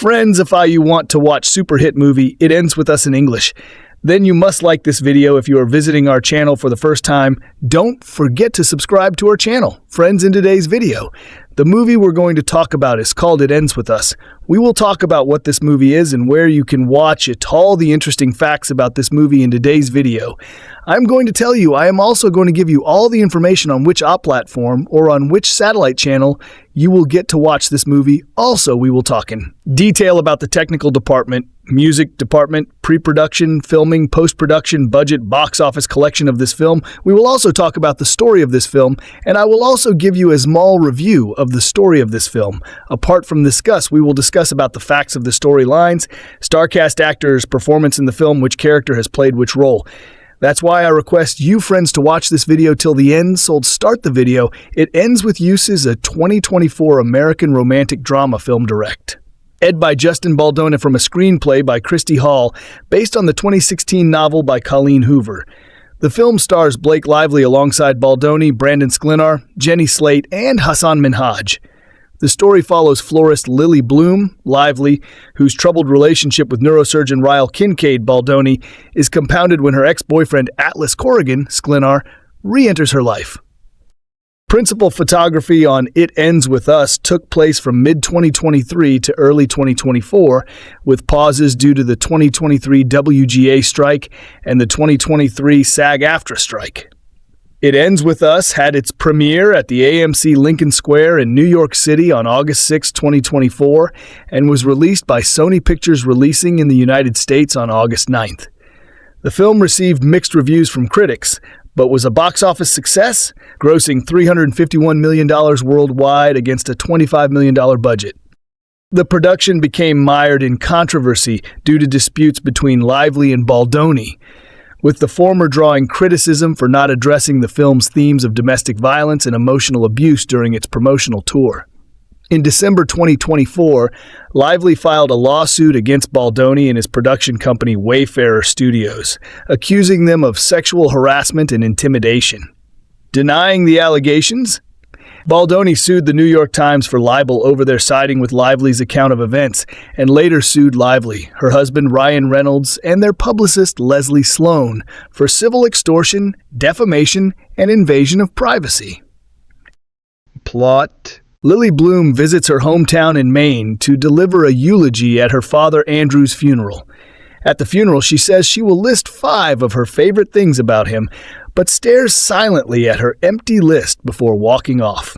Friends, if you want to watch super hit movie, It Ends With Us in English, then you must like this video. If you are visiting our channel for the first time, don't forget to subscribe to our channel. Friends, in today's video, the movie we're going to talk about is called It Ends With Us. We will talk about what this movie is and where you can watch it, all the interesting facts about this movie in today's video. I'm going to tell you, I am also going to give you all the information on which platform or on which satellite channel you will get to watch this movie. Also, we will talk in detail about the technical department, music department, pre-production, filming, post-production, budget, box office collection of this film. We will also talk about the story of this film, and I will also give you a small review of the story of this film. Apart from discuss, we will discuss about the facts of the storylines, star-cast actors' performance in the film, which character has played which role. That's why I request you friends to watch this video till the end, so let's start the video. It Ends With Us is a 2024 American romantic drama film direct. Ed by Justin Baldoni from a screenplay by Christy based on the 2016 novel by Colleen Hoover. The film stars Blake Lively alongside Baldoni, Brandon Sklenar, Jenny Slate, and Hassan Minhaj. The story follows florist Lily Bloom, Lively, whose troubled relationship with neurosurgeon Ryle Kincaid, Baldoni, is compounded when her ex-boyfriend Atlas Corrigan, Sklenar, re-enters her life. Principal photography on It Ends With Us took place from mid-2023 to early 2024, with pauses due to the 2023 WGA strike and the 2023 SAG-AFTRA strike. It Ends With Us had its premiere at the AMC Lincoln Square in New York City on August 6, 2024, and was released by Sony Pictures Releasing in the United States on August 9th. The film received mixed reviews from critics, but was a box office success, grossing $351 million worldwide against a $25 million budget. The production became mired in controversy due to disputes between Lively and Baldoni, with the former drawing criticism for not addressing the film's themes of domestic violence and emotional abuse during its promotional tour. In December 2024, Lively filed a lawsuit against Baldoni and his production company Wayfarer Studios, accusing them of sexual harassment and intimidation. Denying the allegations, Baldoni sued the New York Times for libel over their siding with Lively's account of events, and later sued Lively, her husband Ryan Reynolds, and their publicist Leslie Sloan for civil extortion, defamation, and invasion of privacy. Plot: Lily Bloom visits her hometown in Maine to deliver a eulogy at her father Andrew's funeral. At the funeral, she says she will list 5 of her favorite things about him, but stares silently at her empty list before walking off.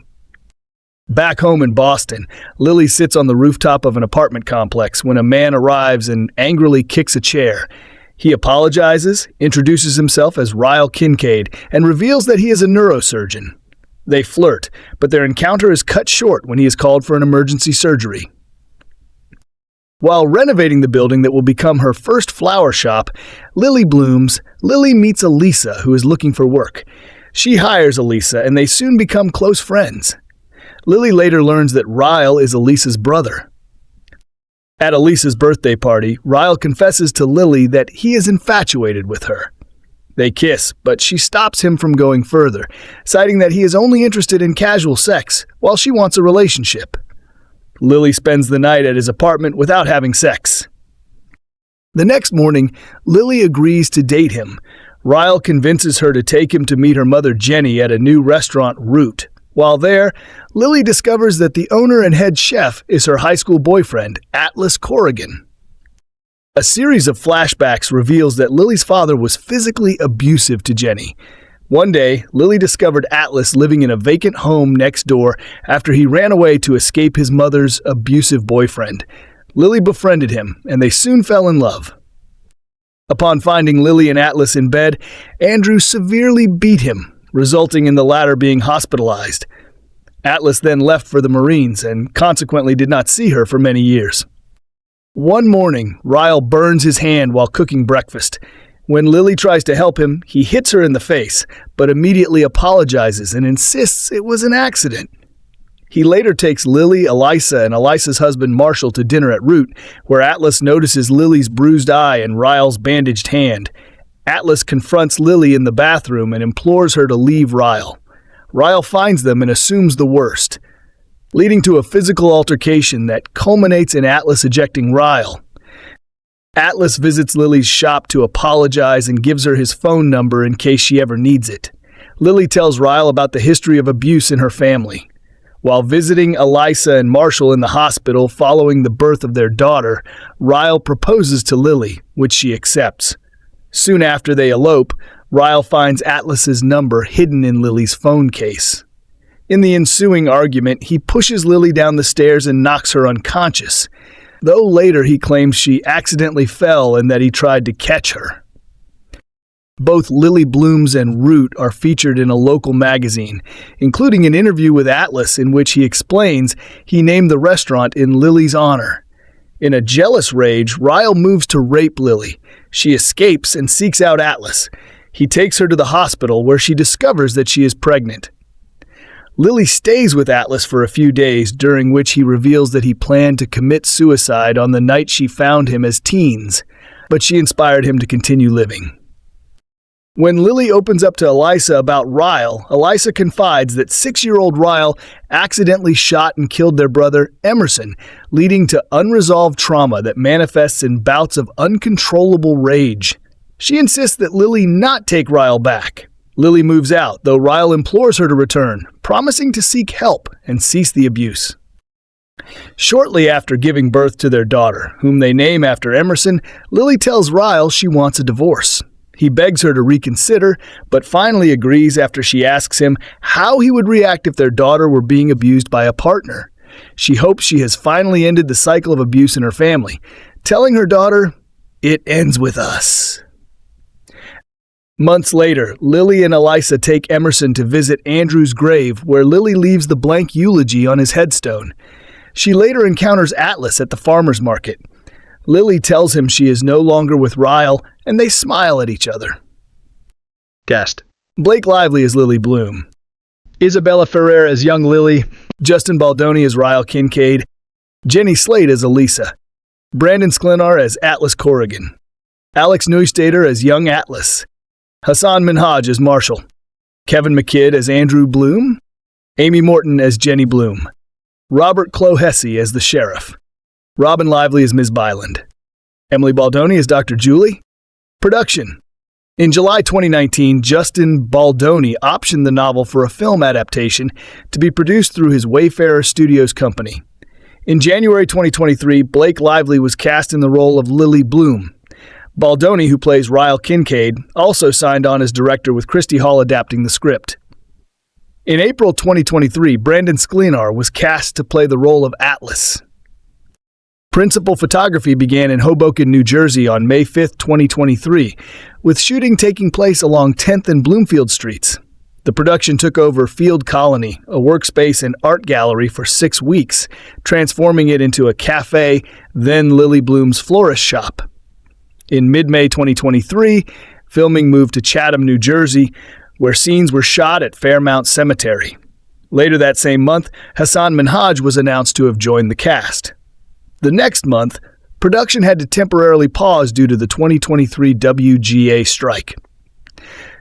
Back home in Boston, Lily sits on the rooftop of an apartment complex when a man arrives and angrily kicks a chair. He apologizes, introduces himself as Ryle Kincaid, and reveals that he is a neurosurgeon. They flirt, but their encounter is cut short when he is called for an emergency surgery. While renovating the building that will become her first flower shop, Lily meets Elisa, who is looking for work. She hires Elisa, and they soon become close friends. Lily later learns that Ryle is Elisa's brother. At Elisa's birthday party, Ryle confesses to Lily that he is infatuated with her. They kiss, but she stops him from going further, citing that he is only interested in casual sex, while she wants a relationship. Lily spends the night at his apartment without having sex. The next morning, Lily agrees to date him. Ryle convinces her to take him to meet her mother Jenny at a new restaurant, Root. While there, Lily discovers that the owner and head chef is her high school boyfriend, Atlas Corrigan. A series of flashbacks reveals that Lily's father was physically abusive to Jenny. One day, Lily discovered Atlas living in a vacant home next door after he ran away to escape his mother's abusive boyfriend. Lily befriended him, and they soon fell in love. Upon finding Lily and Atlas in bed, Andrew severely beat him, resulting in the latter being hospitalized. Atlas then left for the Marines and consequently did not see her for many years. One morning, Ryle burns his hand while cooking breakfast. When Lily tries to help him, he hits her in the face, but immediately apologizes and insists it was an accident. He later takes Lily, Elisa, and Elisa's husband Marshall to dinner at Root, where Atlas notices Lily's bruised eye and Ryle's bandaged hand. Atlas confronts Lily in the bathroom and implores her to leave Ryle. Ryle finds them and assumes the worst. leading to a physical altercation that culminates in Atlas ejecting Ryle. Atlas visits Lily's shop to apologize and gives her his phone number in case she ever needs it. Lily tells Ryle about the history of abuse in her family. While visiting Elisa and Marshall in the hospital following the birth of their daughter, Ryle proposes to Lily, which she accepts. Soon after they elope, Ryle finds Atlas's number hidden in Lily's phone case. In the ensuing argument, he pushes Lily down the stairs and knocks her unconscious, though later he claims she accidentally fell and that he tried to catch her. Both Lily Bloom's and Root are featured in a local magazine, including an interview with Atlas in which he explains he named the restaurant in Lily's honor. In a jealous rage, Ryle moves to rape Lily. She escapes and seeks out Atlas. He takes her to the hospital where she discovers that she is pregnant. Lily stays with Atlas for a few days, during which he reveals that he planned to commit suicide on the night she found him as teens, but she inspired him to continue living. When Lily opens up to Elisa about Ryle, Elisa confides that 6-year-old Ryle accidentally shot and killed their brother, Emerson, leading to unresolved trauma that manifests in bouts of uncontrollable rage. She insists that Lily not take Ryle back. Lily moves out, though Ryle implores her to return, promising to seek help and cease the abuse. Shortly after giving birth to their daughter, whom they name after Emerson, Lily tells Ryle she wants a divorce. He begs her to reconsider, but finally agrees after she asks him how he would react if their daughter were being abused by a partner. She hopes she has finally ended the cycle of abuse in her family, telling her daughter, "It ends with us." Months later, Lily and Elisa take Emerson to visit Andrew's grave, where Lily leaves the blank eulogy on his headstone. She later encounters Atlas at the farmer's market. Lily tells him she is no longer with Ryle, and they smile at each other. Cast: Blake Lively as Lily Bloom, Isabella Ferrer as young Lily, Justin Baldoni as Ryle Kincaid, Jenny Slate as Elisa, Brandon Sklenar as Atlas Corrigan, Alex Neustaedter as young Atlas, Hassan Minhaj as Marshall, Kevin McKidd as Andrew Bloom, Amy Morton as Jenny Bloom, Robert Clohessy as the sheriff, Robin Lively as Ms. Byland, Emily Baldoni as Dr. Julie. Production: In July 2019, Justin Baldoni optioned the novel for a film adaptation to be produced through his Wayfarer Studios company. In January 2023, Blake Lively was cast in the role of Lily Bloom. Baldoni, who plays Ryle Kincaid, also signed on as director, with Christy Hall adapting the script. In April 2023, Brandon Sklenar was cast to play the role of Atlas. Principal photography began in Hoboken, New Jersey on May 5, 2023, with shooting taking place along 10th and Bloomfield Streets. The production took over Field Colony, a workspace and art gallery, for 6 weeks, transforming it into a cafe, then Lily Bloom's florist shop. In mid-May 2023, filming moved to Chatham, New Jersey, where scenes were shot at Fairmount Cemetery. Later that same month, Hassan Minhaj was announced to have joined the cast. The next month, production had to temporarily pause due to the 2023 WGA strike.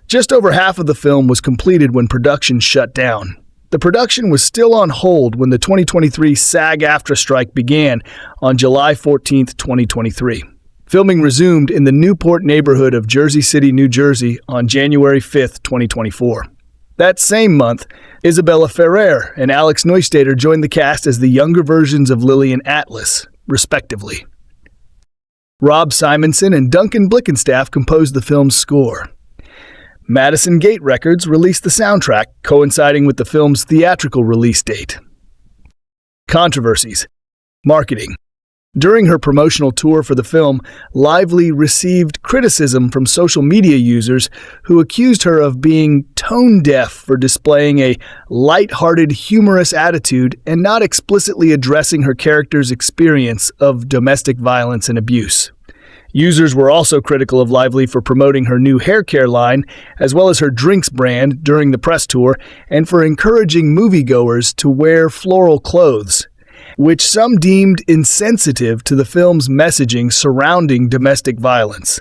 Just over half of the film was completed when production shut down. The production was still on hold when the 2023 SAG-AFTRA strike began on July 14, 2023. Filming resumed in the Newport neighborhood of Jersey City, New Jersey on January 5, 2024. That same month, Isabella Ferrer and Alex Neustaedter joined the cast as the younger versions of Lily and Atlas, respectively. Rob Simonson and Duncan Blickenstaff composed the film's score. Madison Gate Records released the soundtrack, coinciding with the film's theatrical release date. Controversies. Marketing. During her promotional tour for the film, Lively received criticism from social media users who accused her of being tone-deaf for displaying a light-hearted, humorous attitude and not explicitly addressing her character's experience of domestic violence and abuse. Users were also critical of Lively for promoting her new hair care line, as well as her drinks brand during the press tour, and for encouraging moviegoers to wear floral clothes, which some deemed insensitive to the film's messaging surrounding domestic violence.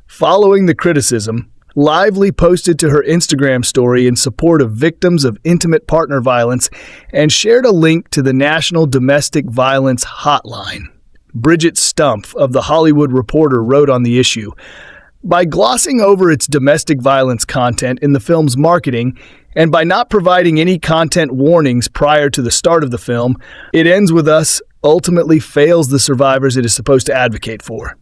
Following the criticism, Lively posted to her Instagram story in support of victims of intimate partner violence and shared a link to the National Domestic Violence Hotline. Bridget Stumpf of The Hollywood Reporter wrote on the issue, "By glossing over its domestic violence content in the film's marketing, and by not providing any content warnings prior to the start of the film, It Ends With Us ultimately fails the survivors it is supposed to advocate for."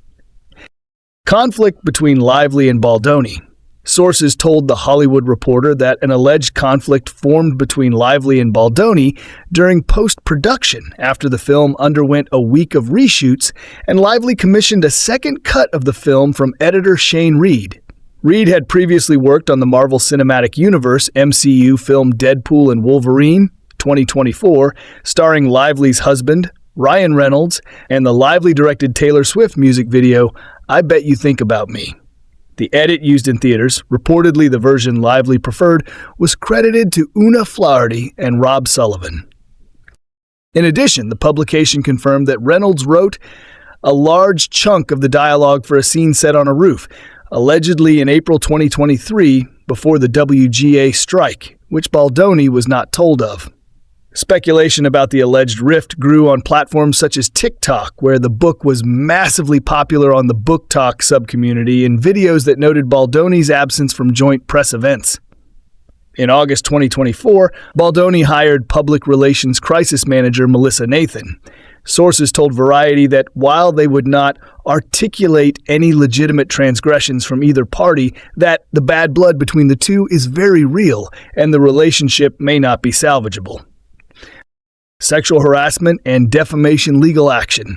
Conflict between Lively and Baldoni. Sources told The Hollywood Reporter that an alleged conflict formed between Lively and Baldoni during post-production after the film underwent a week of reshoots, and Lively commissioned a second cut of the film from editor Shane Reed. Reed had previously worked on the Marvel Cinematic Universe MCU film Deadpool and Wolverine 2024, starring Lively's husband, Ryan Reynolds, and the Lively-directed Taylor Swift music video, I Bet You Think About Me. The edit used in theaters, reportedly the version Lively preferred, was credited to Una Flaherty and Rob Sullivan. In addition, the publication confirmed that Reynolds wrote a large chunk of the dialogue for a scene set on a roof, allegedly in April 2023, before the WGA strike, which Baldoni was not told of. Speculation about the alleged rift grew on platforms such as TikTok, where the book was massively popular on the Book Talk subcommunity, and videos that noted Baldoni's absence from joint press events. In August 2024, Baldoni hired public relations crisis manager Melissa Nathan. Sources told Variety that while they would not articulate any legitimate transgressions from either party, that the bad blood between the two is very real and the relationship may not be salvageable. Sexual harassment and defamation legal action.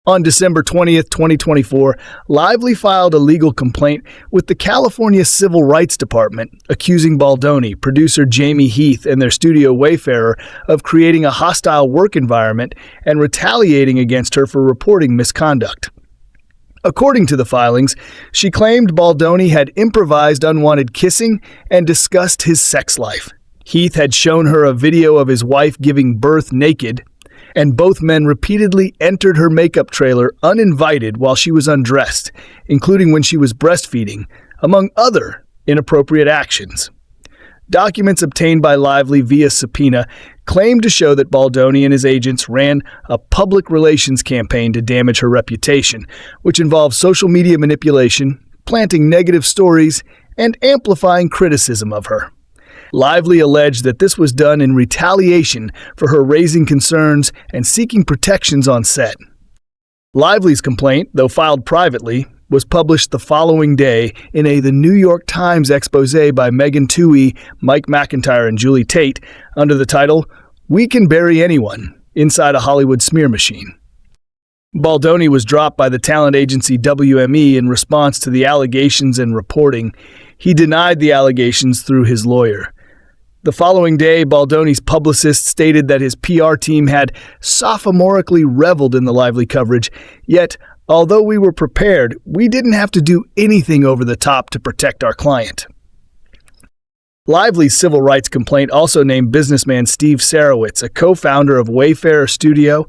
On December 20th, 2024, Lively filed a legal complaint with the California Civil Rights Department, accusing Baldoni, producer Jamey Heath, and their studio Wayfarer of creating a hostile work environment and retaliating against her for reporting misconduct. According to the filings, she claimed Baldoni had improvised unwanted kissing and discussed his sex life. Heath had shown her a video of his wife giving birth naked, and both men repeatedly entered her makeup trailer uninvited while she was undressed, including when she was breastfeeding, among other inappropriate actions. Documents obtained by Lively via subpoena claimed to show that Baldoni and his agents ran a public relations campaign to damage her reputation, which involved social media manipulation, planting negative stories, and amplifying criticism of her. Lively alleged that this was done in retaliation for her raising concerns and seeking protections on set. Lively's complaint, though filed privately, was published the following day in The New York Times expose by Megan Twohey, Mike McIntyre, and Julie Tate under the title, "We Can Bury Anyone Inside a Hollywood Smear Machine." Baldoni was dropped by the talent agency WME in response to the allegations and reporting. He denied the allegations through his lawyer. The following day, Baldoni's publicist stated that his PR team had sophomorically reveled in the Lively coverage, yet, although we were prepared, we didn't have to do anything over the top to protect our client. Lively's civil rights complaint also named businessman Steve Sarowitz, a co-founder of Wayfarer Studio,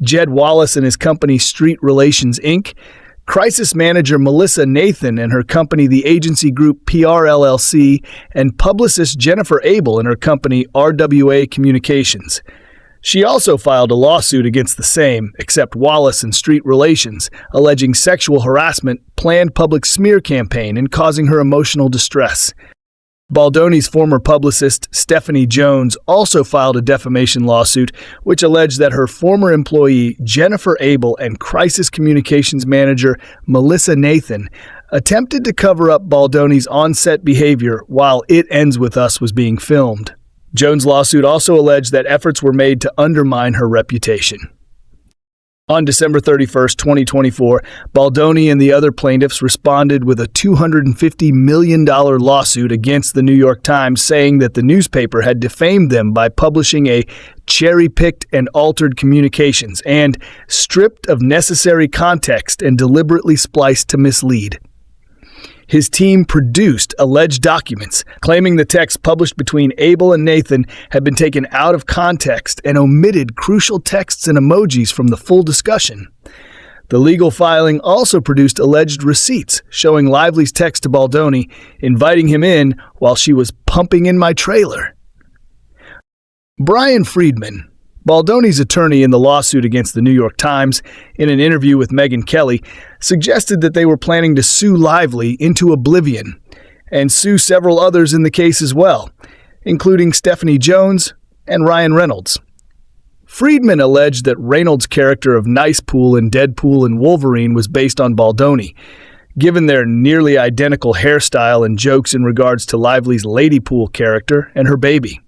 Jed Wallace and his company Street Relations, Inc., crisis manager Melissa Nathan and her company The Agency Group PR LLC, and publicist Jennifer Abel and her company RWA Communications. She also filed a lawsuit against the same, except Wallace and Street Relations, alleging sexual harassment, planned public smear campaign, and causing her emotional distress. Baldoni's former publicist, Stephanie Jones, also filed a defamation lawsuit which alleged that her former employee, Jennifer Abel, and crisis communications manager, Melissa Nathan, attempted to cover up Baldoni's on-set behavior while It Ends With Us was being filmed. Jones' lawsuit also alleged that efforts were made to undermine her reputation. On December 31st, 2024, Baldoni and the other plaintiffs responded with a $250 million lawsuit against the New York Times, saying that the newspaper had defamed them by publishing a cherry-picked and altered communications and stripped of necessary context and deliberately spliced to mislead. His team produced alleged documents claiming the text published between Abel and Nathan had been taken out of context and omitted crucial texts and emojis from the full discussion. The legal filing also produced alleged receipts showing Lively's text to Baldoni, inviting him in while she was pumping in my trailer. Brian Friedman, Baldoni's attorney in the lawsuit against the New York Times, in an interview with Megyn Kelly, suggested that they were planning to sue Lively into oblivion and sue several others in the case as well, including Stephanie Jones and Ryan Reynolds. Friedman alleged that Reynolds' character of Nice Pool in Deadpool and Wolverine was based on Baldoni, given their nearly identical hairstyle and jokes in regards to Lively's Lady Pool character and her baby.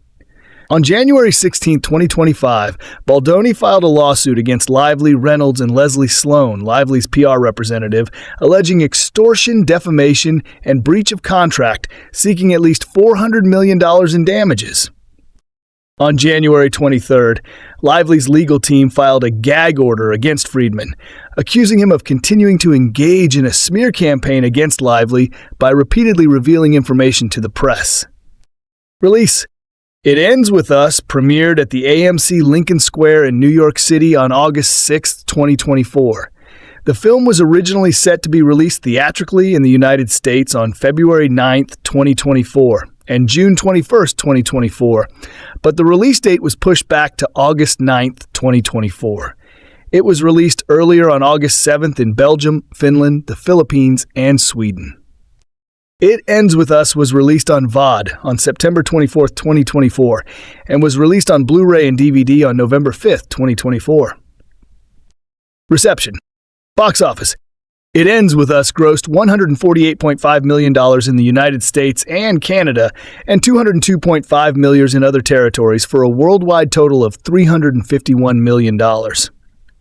On January 16, 2025, Baldoni filed a lawsuit against Lively, Reynolds, and Leslie Sloan, Lively's PR representative, alleging extortion, defamation, and breach of contract, seeking at least $400 million in damages. On January 23rd, Lively's legal team filed a gag order against Friedman, accusing him of continuing to engage in a smear campaign against Lively by repeatedly revealing information to the press. Release: It Ends With Us premiered at the AMC Lincoln Square in New York City on August 6, 2024. The film was originally set to be released theatrically in the United States on February 9, 2024. And June 21, 2024, but the release date was pushed back to August 9, 2024. It was released earlier on August 7th in Belgium, Finland, the Philippines, and Sweden. It Ends With Us was released on VOD on September 24, 2024, and was released on Blu-ray and DVD on November 5, 2024. Reception. Box office. It Ends With Us grossed $148.5 million in the United States and Canada and $202.5 million in other territories for a worldwide total of $351 million.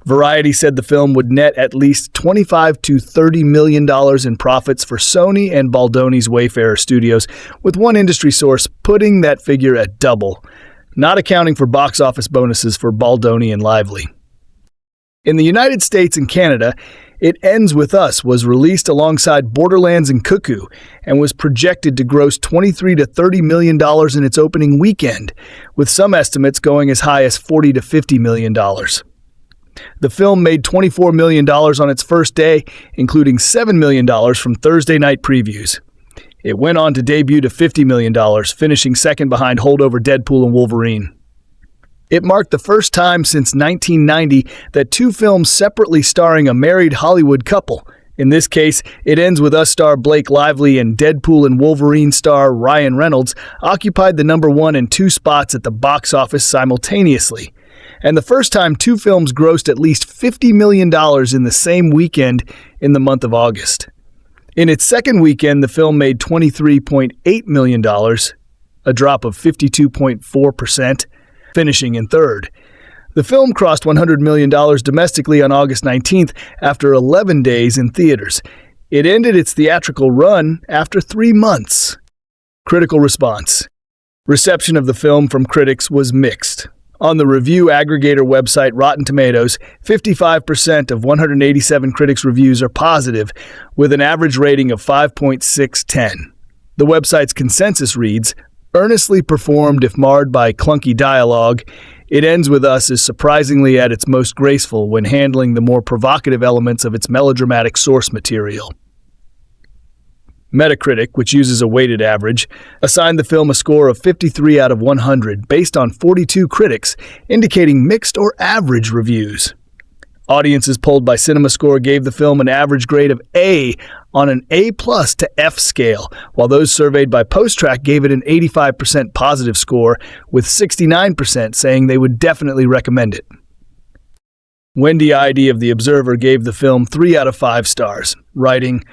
Variety said the film would net at least $25 to $30 million in profits for Sony and Baldoni's Wayfarer Studios, with one industry source putting that figure at double, not accounting for box office bonuses for Baldoni and Lively. In the United States and Canada, It Ends With Us was released alongside Borderlands and Cuckoo and was projected to gross $23 to $30 million in its opening weekend, with some estimates going as high as $40 to $50 million. The film made $24 million on its first day, including $7 million from Thursday night previews. It went on to debut to $50 million, finishing second behind holdover Deadpool and Wolverine. It marked the first time since 1990 that two films separately starring a married Hollywood couple, in this case, It Ends With Us star Blake Lively and Deadpool and Wolverine star Ryan Reynolds, occupied the number 1 and 2 spots at the box office simultaneously, and the first time two films grossed at least $50 million in the same weekend in the month of August. In its second weekend, the film made $23.8 million, a drop of 52.4%, finishing in third. The film crossed $100 million domestically on August 19th after 11 days in theaters. It ended its theatrical run after 3 months. Critical response. Reception of the film from critics was mixed. On the review aggregator website Rotten Tomatoes, 55% of 187 critics' reviews are positive, with an average rating of 5.6/10. The website's consensus reads, "Earnestly performed if marred by clunky dialogue, It Ends With Us is surprisingly at its most graceful when handling the more provocative elements of its melodramatic source material." Metacritic, which uses a weighted average, assigned the film a score of 53 out of 100 based on 42 critics, indicating mixed or average reviews. Audiences polled by CinemaScore gave the film an average grade of A on an A+ to F scale, while those surveyed by PostTrack gave it an 85% positive score, with 69% saying they would definitely recommend it. Wendy Ide of The Observer gave the film 3 out of 5 stars, writing,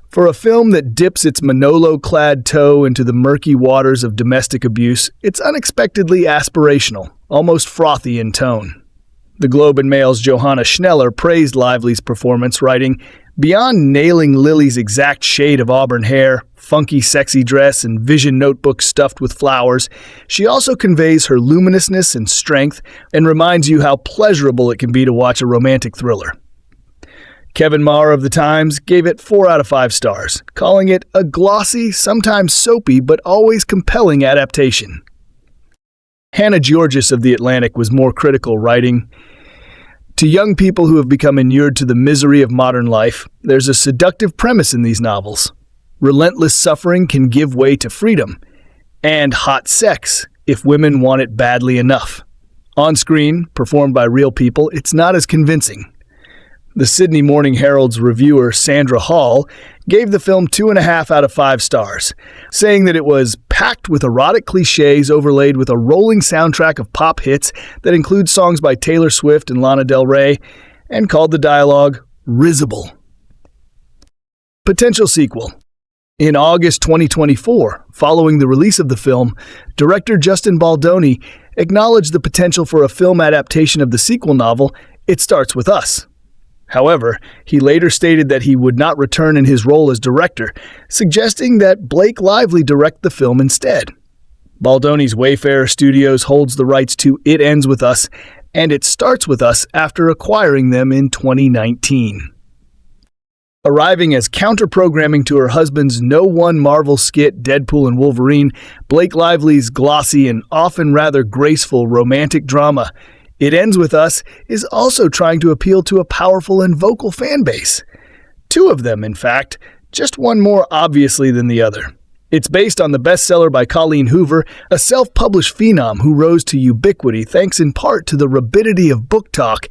"For a film that dips its Manolo-clad toe into the murky waters of domestic abuse, it's unexpectedly aspirational, almost frothy in tone." The Globe and Mail's Johanna Schneller praised Lively's performance, writing, "Beyond nailing Lily's exact shade of auburn hair, funky sexy dress, and vision notebook stuffed with flowers, she also conveys her luminousness and strength and reminds you how pleasurable it can be to watch a romantic thriller." Kevin Maher of The Times gave it 4 out of 5 stars, calling it a glossy, sometimes soapy, but always compelling adaptation. Hannah Georgis of The Atlantic was more critical, writing, To young people who have become inured to the misery of modern life, there's a seductive premise in these novels. Relentless suffering can give way to freedom, and hot sex if women want it badly enough. On screen, performed by real people, it's not as convincing. The Sydney Morning Herald's reviewer, Sandra Hall, gave the film 2.5 out of 5 stars, saying that it was packed with erotic cliches overlaid with a rolling soundtrack of pop hits that includes songs by Taylor Swift and Lana Del Rey, and called the dialogue risible. Potential sequel. In August 2024, following the release of the film, director Justin Baldoni acknowledged the potential for a film adaptation of the sequel novel, It Starts With Us. However, he later stated that he would not return in his role as director, suggesting that Blake Lively direct the film instead. Baldoni's Wayfarer Studios holds the rights to It Ends With Us and It Starts With Us after acquiring them in 2019. Arriving as counter-programming to her husband's no-one Marvel skit Deadpool and Wolverine, Blake Lively's glossy and often rather graceful romantic drama, It Ends With Us is also trying to appeal to a powerful and vocal fan base. 2 of them, in fact, just one more obviously than the other. It's based on the bestseller by Colleen Hoover, a self-published phenom who rose to ubiquity thanks in part to the rapidity of book talk,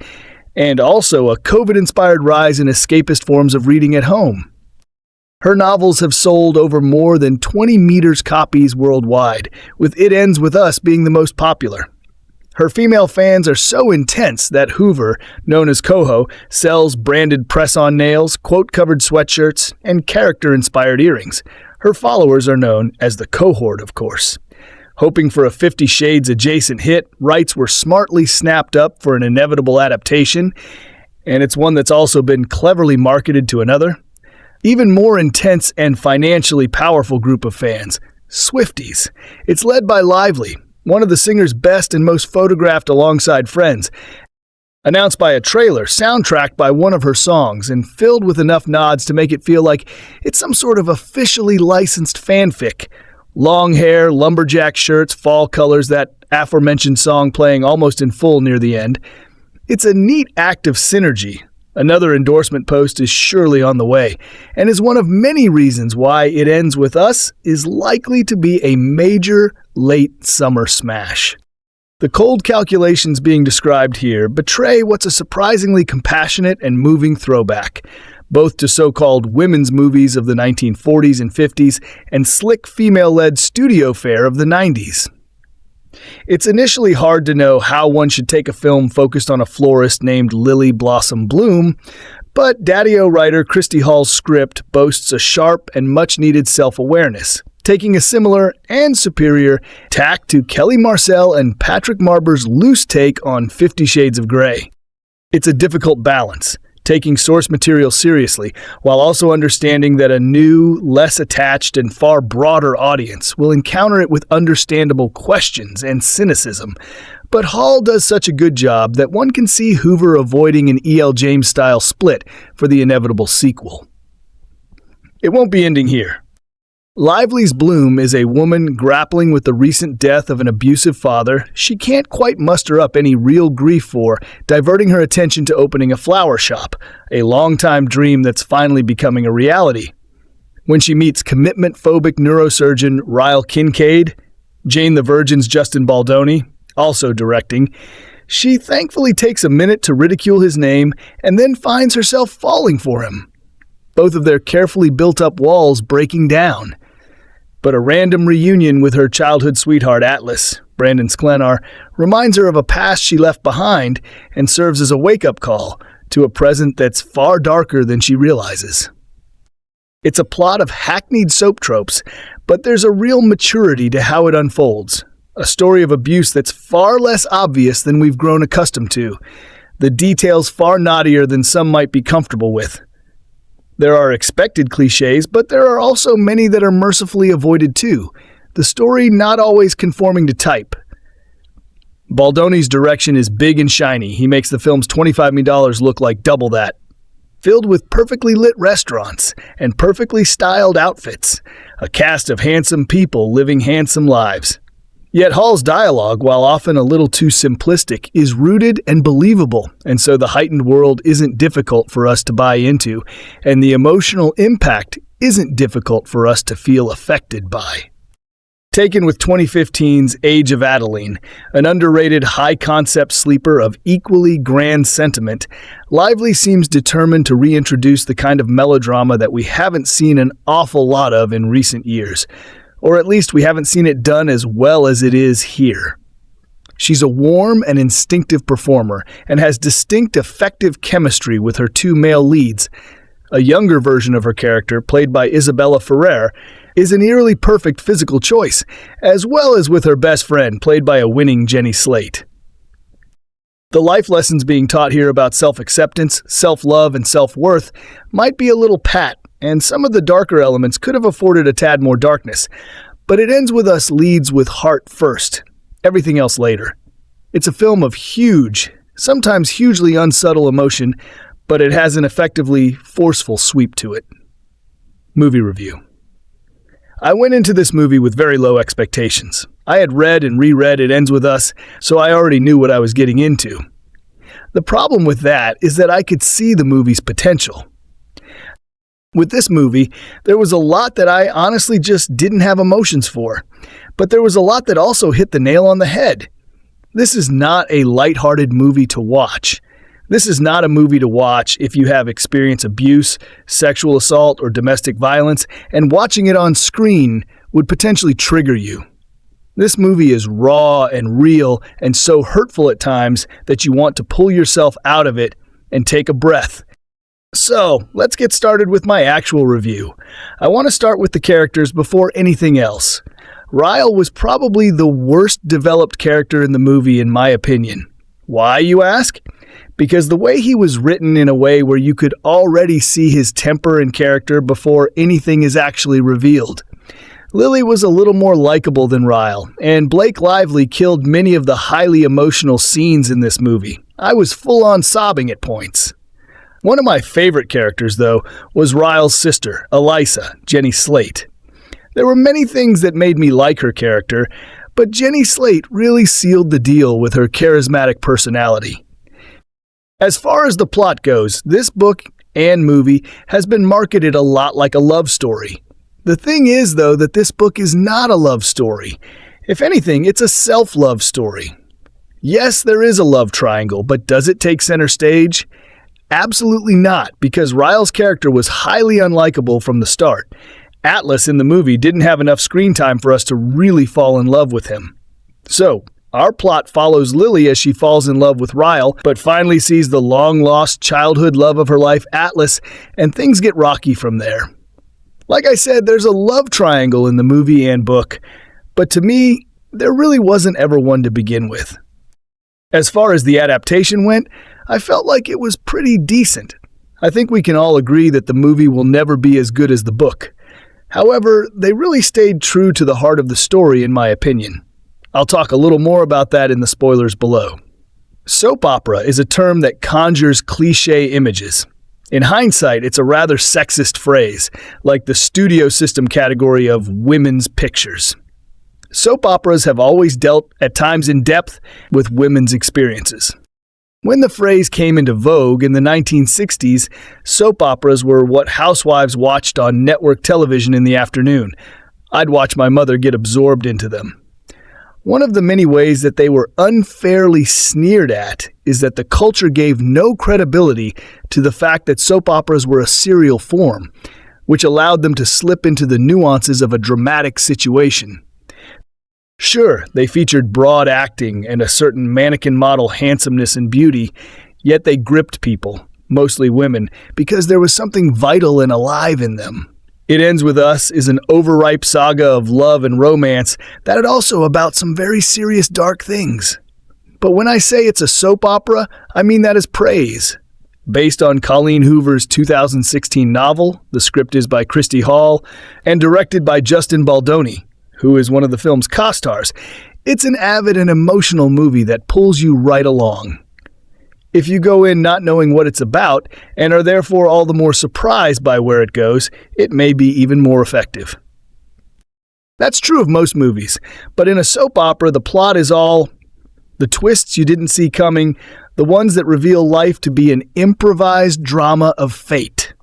and also a COVID-inspired rise in escapist forms of reading at home. Her novels have sold over more than 20 million copies worldwide, with It Ends With Us being the most popular. Her female fans are so intense that Hoover, known as Coho, sells branded press-on nails, quote-covered sweatshirts, and character-inspired earrings. Her followers are known as the Cohort, of course. Hoping for a 50 Shades adjacent hit, rights were smartly snapped up for an inevitable adaptation, and it's one that's also been cleverly marketed to another. Even more intense and financially powerful group of fans, Swifties. It's led by Lively, one of the singer's best and most photographed alongside friends. Announced by a trailer, soundtracked by one of her songs, and filled with enough nods to make it feel like it's some sort of officially licensed fanfic. Long hair, lumberjack shirts, fall colors, that aforementioned song playing almost in full near the end. It's a neat act of synergy. Another endorsement post is surely on the way, and is one of many reasons why It Ends With Us is likely to be a major late summer smash. The cold calculations being described here betray what's a surprisingly compassionate and moving throwback, both to so-called women's movies of the 1940s and 50s and slick female-led studio fare of the 90s. It's initially hard to know how one should take a film focused on a florist named Lily Blossom Bloom, but Daddy-O writer Christy Hall's script boasts a sharp and much-needed self-awareness, taking a similar and superior tack to Kelly Marcel and Patrick Marber's loose take on 50 Shades of Grey. It's a difficult balance, taking source material seriously, while also understanding that a new, less attached, and far broader audience will encounter it with understandable questions and cynicism. But Hall does such a good job that one can see Hoover avoiding an E.L. James-style split for the inevitable sequel. It won't be ending here. Lively's Bloom is a woman grappling with the recent death of an abusive father she can't quite muster up any real grief for, diverting her attention to opening a flower shop, a long-time dream that's finally becoming a reality. When she meets commitment-phobic neurosurgeon Ryle Kincaid, Jane the Virgin's Justin Baldoni, also directing, she thankfully takes a minute to ridicule his name and then finds herself falling for him. Both of their carefully built-up walls breaking down. But a random reunion with her childhood sweetheart Atlas, Brandon Sklenar, reminds her of a past she left behind and serves as a wake-up call to a present that's far darker than she realizes. It's a plot of hackneyed soap tropes, but there's a real maturity to how it unfolds. A story of abuse that's far less obvious than we've grown accustomed to. The details far naughtier than some might be comfortable with. There are expected cliches, but there are also many that are mercifully avoided too, the story not always conforming to type. Baldoni's direction is big and shiny. He makes the film's $25 million look like double that. Filled with perfectly lit restaurants and perfectly styled outfits. A cast of handsome people living handsome lives. Yet Hall's dialogue, while often a little too simplistic, is rooted and believable, and so the heightened world isn't difficult for us to buy into, and the emotional impact isn't difficult for us to feel affected by. Taken with 2015's Age of Adeline, an underrated high-concept sleeper of equally grand sentiment, Lively seems determined to reintroduce the kind of melodrama that we haven't seen an awful lot of in recent years. Or at least we haven't seen it done as well as it is here. She's a warm and instinctive performer and has distinct effective chemistry with her two male leads. A younger version of her character, played by Isabella Ferrer, is an eerily perfect physical choice, as well as with her best friend, played by a winning Jenny Slate. The life lessons being taught here about self-acceptance, self-love, and self-worth might be a little pat, and some of the darker elements could have afforded a tad more darkness, but it ends with us leads with heart first, everything else later. It's a film of huge, sometimes hugely unsubtle emotion, but it has an effectively forceful sweep to it. Movie review. I went into this movie with very low expectations. I had read and reread It Ends With Us, so I already knew what I was getting into. The problem with that is that I could see the movie's potential. With this movie, there was a lot that I honestly just didn't have emotions for, but there was a lot that also hit the nail on the head. This is not a lighthearted movie to watch. This is not a movie to watch if you have experienced abuse, sexual assault, or domestic violence, and watching it on screen would potentially trigger you. This movie is raw and real and so hurtful at times that you want to pull yourself out of it and take a breath. So, let's get started with my actual review. I want to start with the characters before anything else. Ryle was probably the worst developed character in the movie in my opinion. Why, you ask? Because the way he was written in a way where you could already see his temper and character before anything is actually revealed. Lily was a little more likable than Ryle, and Blake Lively killed many of the highly emotional scenes in this movie. I was full-on sobbing at points. One of my favorite characters, though, was Ryle's sister, Elisa, Jenny Slate. There were many things that made me like her character, but Jenny Slate really sealed the deal with her charismatic personality. As far as the plot goes, this book and movie has been marketed a lot like a love story. The thing is, though, that this book is not a love story. If anything, it's a self-love story. Yes, there is a love triangle, but does it take center stage? Absolutely not, because Ryle's character was highly unlikable from the start. Atlas in the movie didn't have enough screen time for us to really fall in love with him. So, our plot follows Lily as she falls in love with Ryle, but finally sees the long-lost childhood love of her life, Atlas, and things get rocky from there. Like I said, there's a love triangle in the movie and book, but to me, there really wasn't ever one to begin with. As far as the adaptation went, I felt like it was pretty decent. I think we can all agree that the movie will never be as good as the book. However, they really stayed true to the heart of the story in my opinion. I'll talk a little more about that in the spoilers below. Soap opera is a term that conjures cliché images. In hindsight, it's a rather sexist phrase, like the studio system category of women's pictures. Soap operas have always dealt, at times in depth, with women's experiences. When the phrase came into vogue in the 1960s, soap operas were what housewives watched on network television in the afternoon. I'd watch my mother get absorbed into them. One of the many ways that they were unfairly sneered at is that the culture gave no credibility to the fact that soap operas were a serial form, which allowed them to slip into the nuances of a dramatic situation. Sure, they featured broad acting and a certain mannequin model handsomeness and beauty, yet they gripped people, mostly women, because there was something vital and alive in them. It Ends With Us is an overripe saga of love and romance that is also about some very serious dark things. But when I say it's a soap opera, I mean that as praise. Based on Colleen Hoover's 2016 novel, the script is by Christy and directed by Justin Baldoni, who is one of the film's co-stars. It's an avid and emotional movie that pulls you right along. If you go in not knowing what it's about and are therefore all the more surprised by where it goes, it may be even more effective. That's true of most movies, but in a soap opera, the plot is all the twists you didn't see coming, the ones that reveal life to be an improvised drama of fate.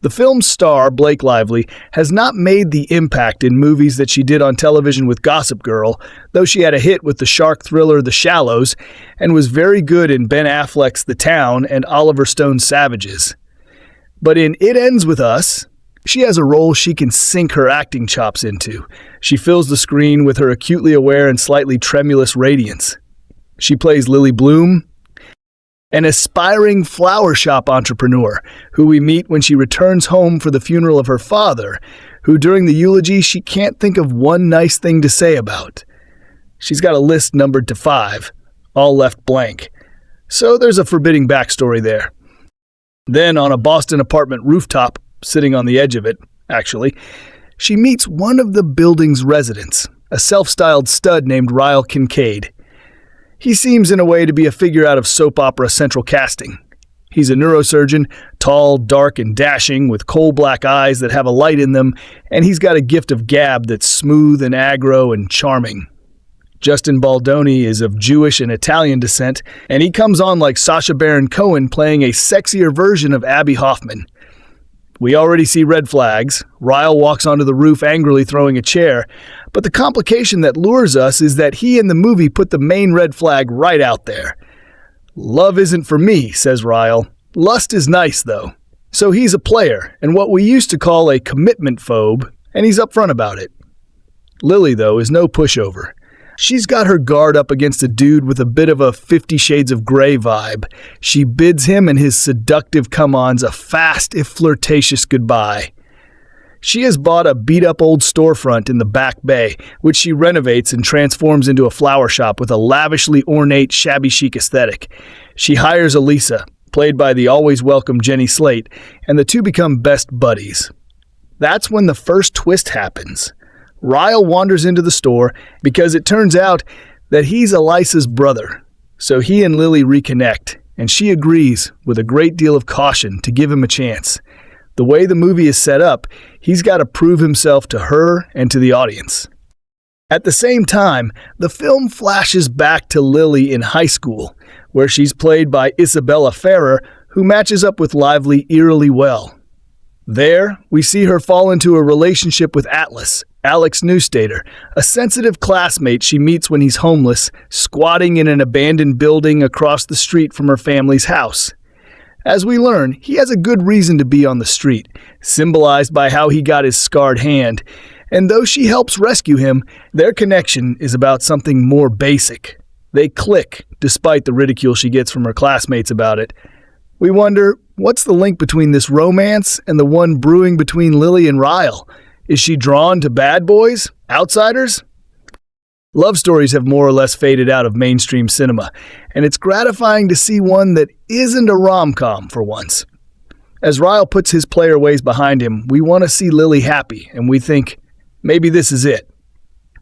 The film's star, Blake Lively, has not made the impact in movies that she did on television with Gossip Girl, though she had a hit with the shark thriller The Shallows and was very good in Ben Affleck's The Town and Oliver Stone's Savages. But in It Ends With Us, she has a role she can sink her acting chops into. She fills the screen with her acutely aware and slightly tremulous radiance. She plays Lily Bloom, an aspiring flower shop entrepreneur who we meet when she returns home for the funeral of her father, who during the eulogy she can't think of one nice thing to say about. She's got a list numbered to 5, all left blank. So there's a forbidding backstory there. Then on a Boston apartment rooftop, sitting on the edge of it, actually, she meets one of the building's residents, a self-styled stud named Ryle Kincaid. He seems in a way to be a figure out of soap opera central casting. He's a neurosurgeon, tall, dark, and dashing, with coal-black eyes that have a light in them, and he's got a gift of gab that's smooth and aggro and charming. Justin Baldoni is of Jewish and Italian descent, and he comes on like Sacha Baron Cohen playing a sexier version of Abby Hoffman. We already see red flags. Ryle walks onto the roof angrily throwing a chair, but the complication that lures us is that he in the movie put the main red flag right out there. Love isn't for me, says Ryle. Lust is nice, though. So he's a player, and what we used to call a commitment phobe, and he's upfront about it. Lily, though, is no pushover. She's got her guard up against a dude with a bit of a 50 Shades of Grey vibe. She bids him and his seductive come-ons a fast if flirtatious goodbye. She has bought a beat-up old storefront in the Back Bay, which she renovates and transforms into a flower shop with a lavishly ornate, shabby chic aesthetic. She hires Elisa, played by the always welcome Jenny Slate, and the two become best buddies. That's when the first twist happens. Ryle wanders into the store because it turns out that he's Elisa's brother. So he and Lily reconnect, and she agrees, with a great deal of caution, to give him a chance. The way the movie is set up, he's got to prove himself to her and to the audience. At the same time, the film flashes back to Lily in high school, where she's played by Isabella Ferrer, who matches up with Lively eerily well. There, we see her fall into a relationship with Atlas, Alex Newstater, a sensitive classmate she meets when he's homeless, squatting in an abandoned building across the street from her family's house. As we learn, he has a good reason to be on the street, symbolized by how he got his scarred hand, and though she helps rescue him, their connection is about something more basic. They click, despite the ridicule she gets from her classmates about it. We wonder, what's the link between this romance and the one brewing between Lily and Ryle? Is she drawn to bad boys? Outsiders? Love stories have more or less faded out of mainstream cinema, and it's gratifying to see one that isn't a rom-com for once. As Ryle puts his player ways behind him, we want to see Lily happy, and we think, maybe this is it.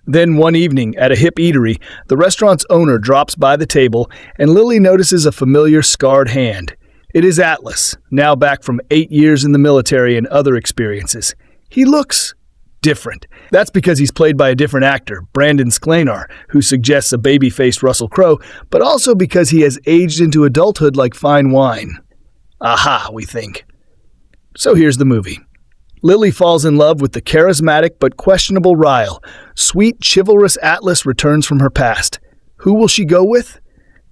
Then one evening, at a hip eatery, the restaurant's owner drops by the table, and Lily notices a familiar scarred hand. It is Atlas, now back from 8 years in the military and other experiences. He looks different. That's because he's played by a different actor, Brandon Sklenar, who suggests a baby-faced Russell Crowe, but also because he has aged into adulthood like fine wine. Aha, we think. So here's the movie. Lily falls in love with the charismatic but questionable Ryle. Sweet, chivalrous Atlas returns from her past. Who will she go with?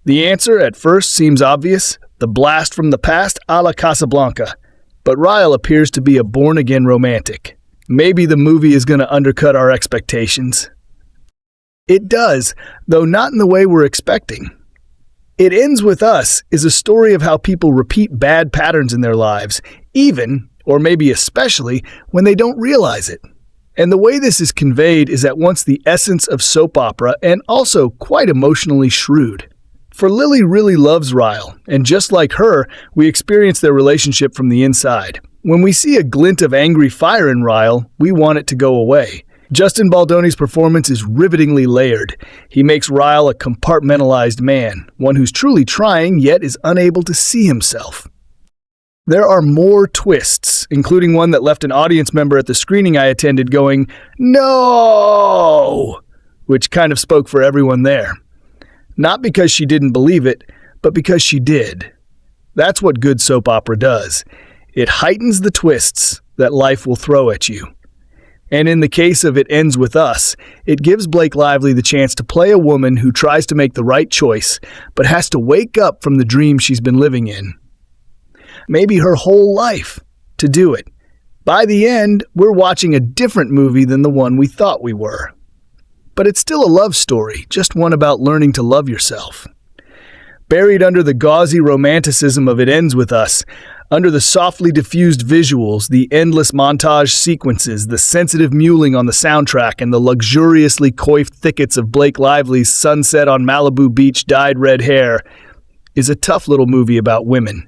The answer at first seems obvious, the blast from the past a la Casablanca. But Ryle appears to be a born-again romantic. Maybe the movie is going to undercut our expectations. It does, though not in the way we're expecting. It Ends With Us is a story of how people repeat bad patterns in their lives, even, or maybe especially, when they don't realize it. And the way this is conveyed is at once the essence of soap opera and also quite emotionally shrewd. For Lily really loves Ryle, and just like her, we experience their relationship from the inside. When we see a glint of angry fire in Ryle, we want it to go away. Justin Baldoni's performance is rivetingly layered. He makes Ryle a compartmentalized man, one who's truly trying yet is unable to see himself. There are more twists, including one that left an audience member at the screening I attended going, "No!" which kind of spoke for everyone there. Not because she didn't believe it, but because she did. That's what good soap opera does. It heightens the twists that life will throw at you. And in the case of It Ends With Us, it gives Blake Lively the chance to play a woman who tries to make the right choice, but has to wake up from the dream she's been living in. Maybe her whole life to do it. By the end, we're watching a different movie than the one we thought we were. But it's still a love story, just one about learning to love yourself. Buried under the gauzy romanticism of It Ends With Us, under the softly diffused visuals, the endless montage sequences, the sensitive mewling on the soundtrack, and the luxuriously coiffed thickets of Blake Lively's sunset on Malibu Beach dyed red hair, is a tough little movie about women.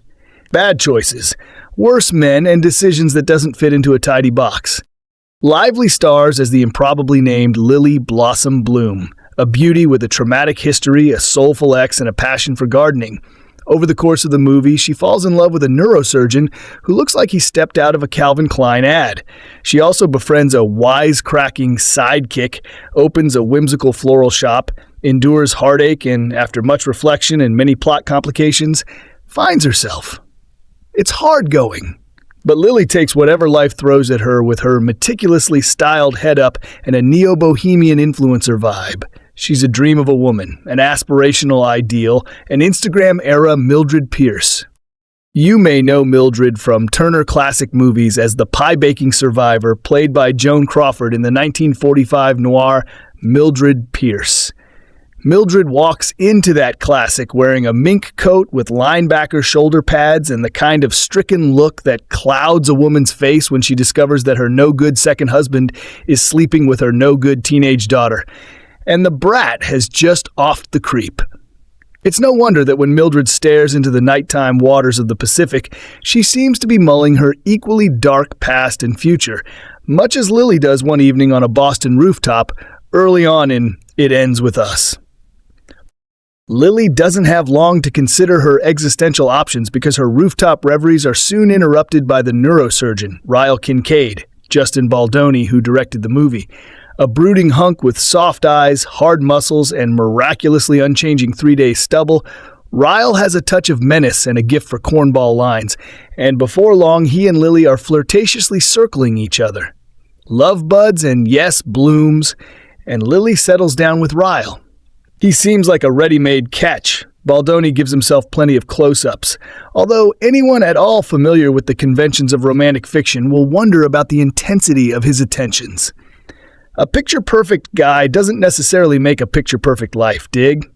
Bad choices, worse men, and decisions that doesn't fit into a tidy box. Lively stars as the improbably named Lily Blossom Bloom, a beauty with a traumatic history, a soulful ex, and a passion for gardening. Over the course of the movie, she falls in love with a neurosurgeon who looks like he stepped out of a Calvin Klein ad. She also befriends a wisecracking sidekick, opens a whimsical floral shop, endures heartache, and after much reflection and many plot complications, finds herself. It's hard going. But Lily takes whatever life throws at her with her meticulously styled head up and a neo-bohemian influencer vibe. She's a dream of a woman, an aspirational ideal, an Instagram-era Mildred Pierce. You may know Mildred from Turner Classic Movies as the pie-baking survivor played by Joan Crawford in the 1945 noir Mildred Pierce. Mildred walks into that classic wearing a mink coat with linebacker shoulder pads and the kind of stricken look that clouds a woman's face when she discovers that her no-good second husband is sleeping with her no-good teenage daughter. And the brat has just offed the creep. It's no wonder that when Mildred stares into the nighttime waters of the Pacific, she seems to be mulling her equally dark past and future, much as Lily does one evening on a Boston rooftop early on in It Ends With Us. Lily doesn't have long to consider her existential options because her rooftop reveries are soon interrupted by the neurosurgeon, Ryle Kincaid, Justin Baldoni, who directed the movie. A brooding hunk with soft eyes, hard muscles, and miraculously unchanging 3-day stubble, Ryle has a touch of menace and a gift for cornball lines, and before long he and Lily are flirtatiously circling each other. Love buds and yes, blooms, and Lily settles down with Ryle. He seems like a ready-made catch. Baldoni gives himself plenty of close-ups, although anyone at all familiar with the conventions of romantic fiction will wonder about the intensity of his attentions. A picture-perfect guy doesn't necessarily make a picture-perfect life, dig?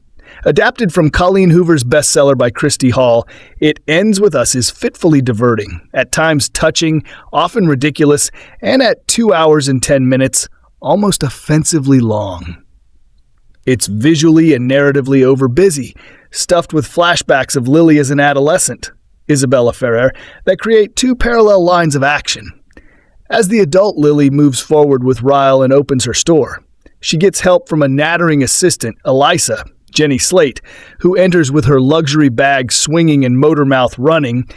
Adapted from Colleen Hoover's bestseller by Christy Hall, It Ends With Us is fitfully diverting, at times touching, often ridiculous, and at 2 hours and 10 minutes, almost offensively long. It's visually and narratively overbusy, stuffed with flashbacks of Lily as an adolescent, Isabella Ferrer, that create two parallel lines of action. As the adult Lily moves forward with Ryle and opens her store, she gets help from a nattering assistant, Elisa, Jenny Slate, who enters with her luxury bag swinging and motor mouth running.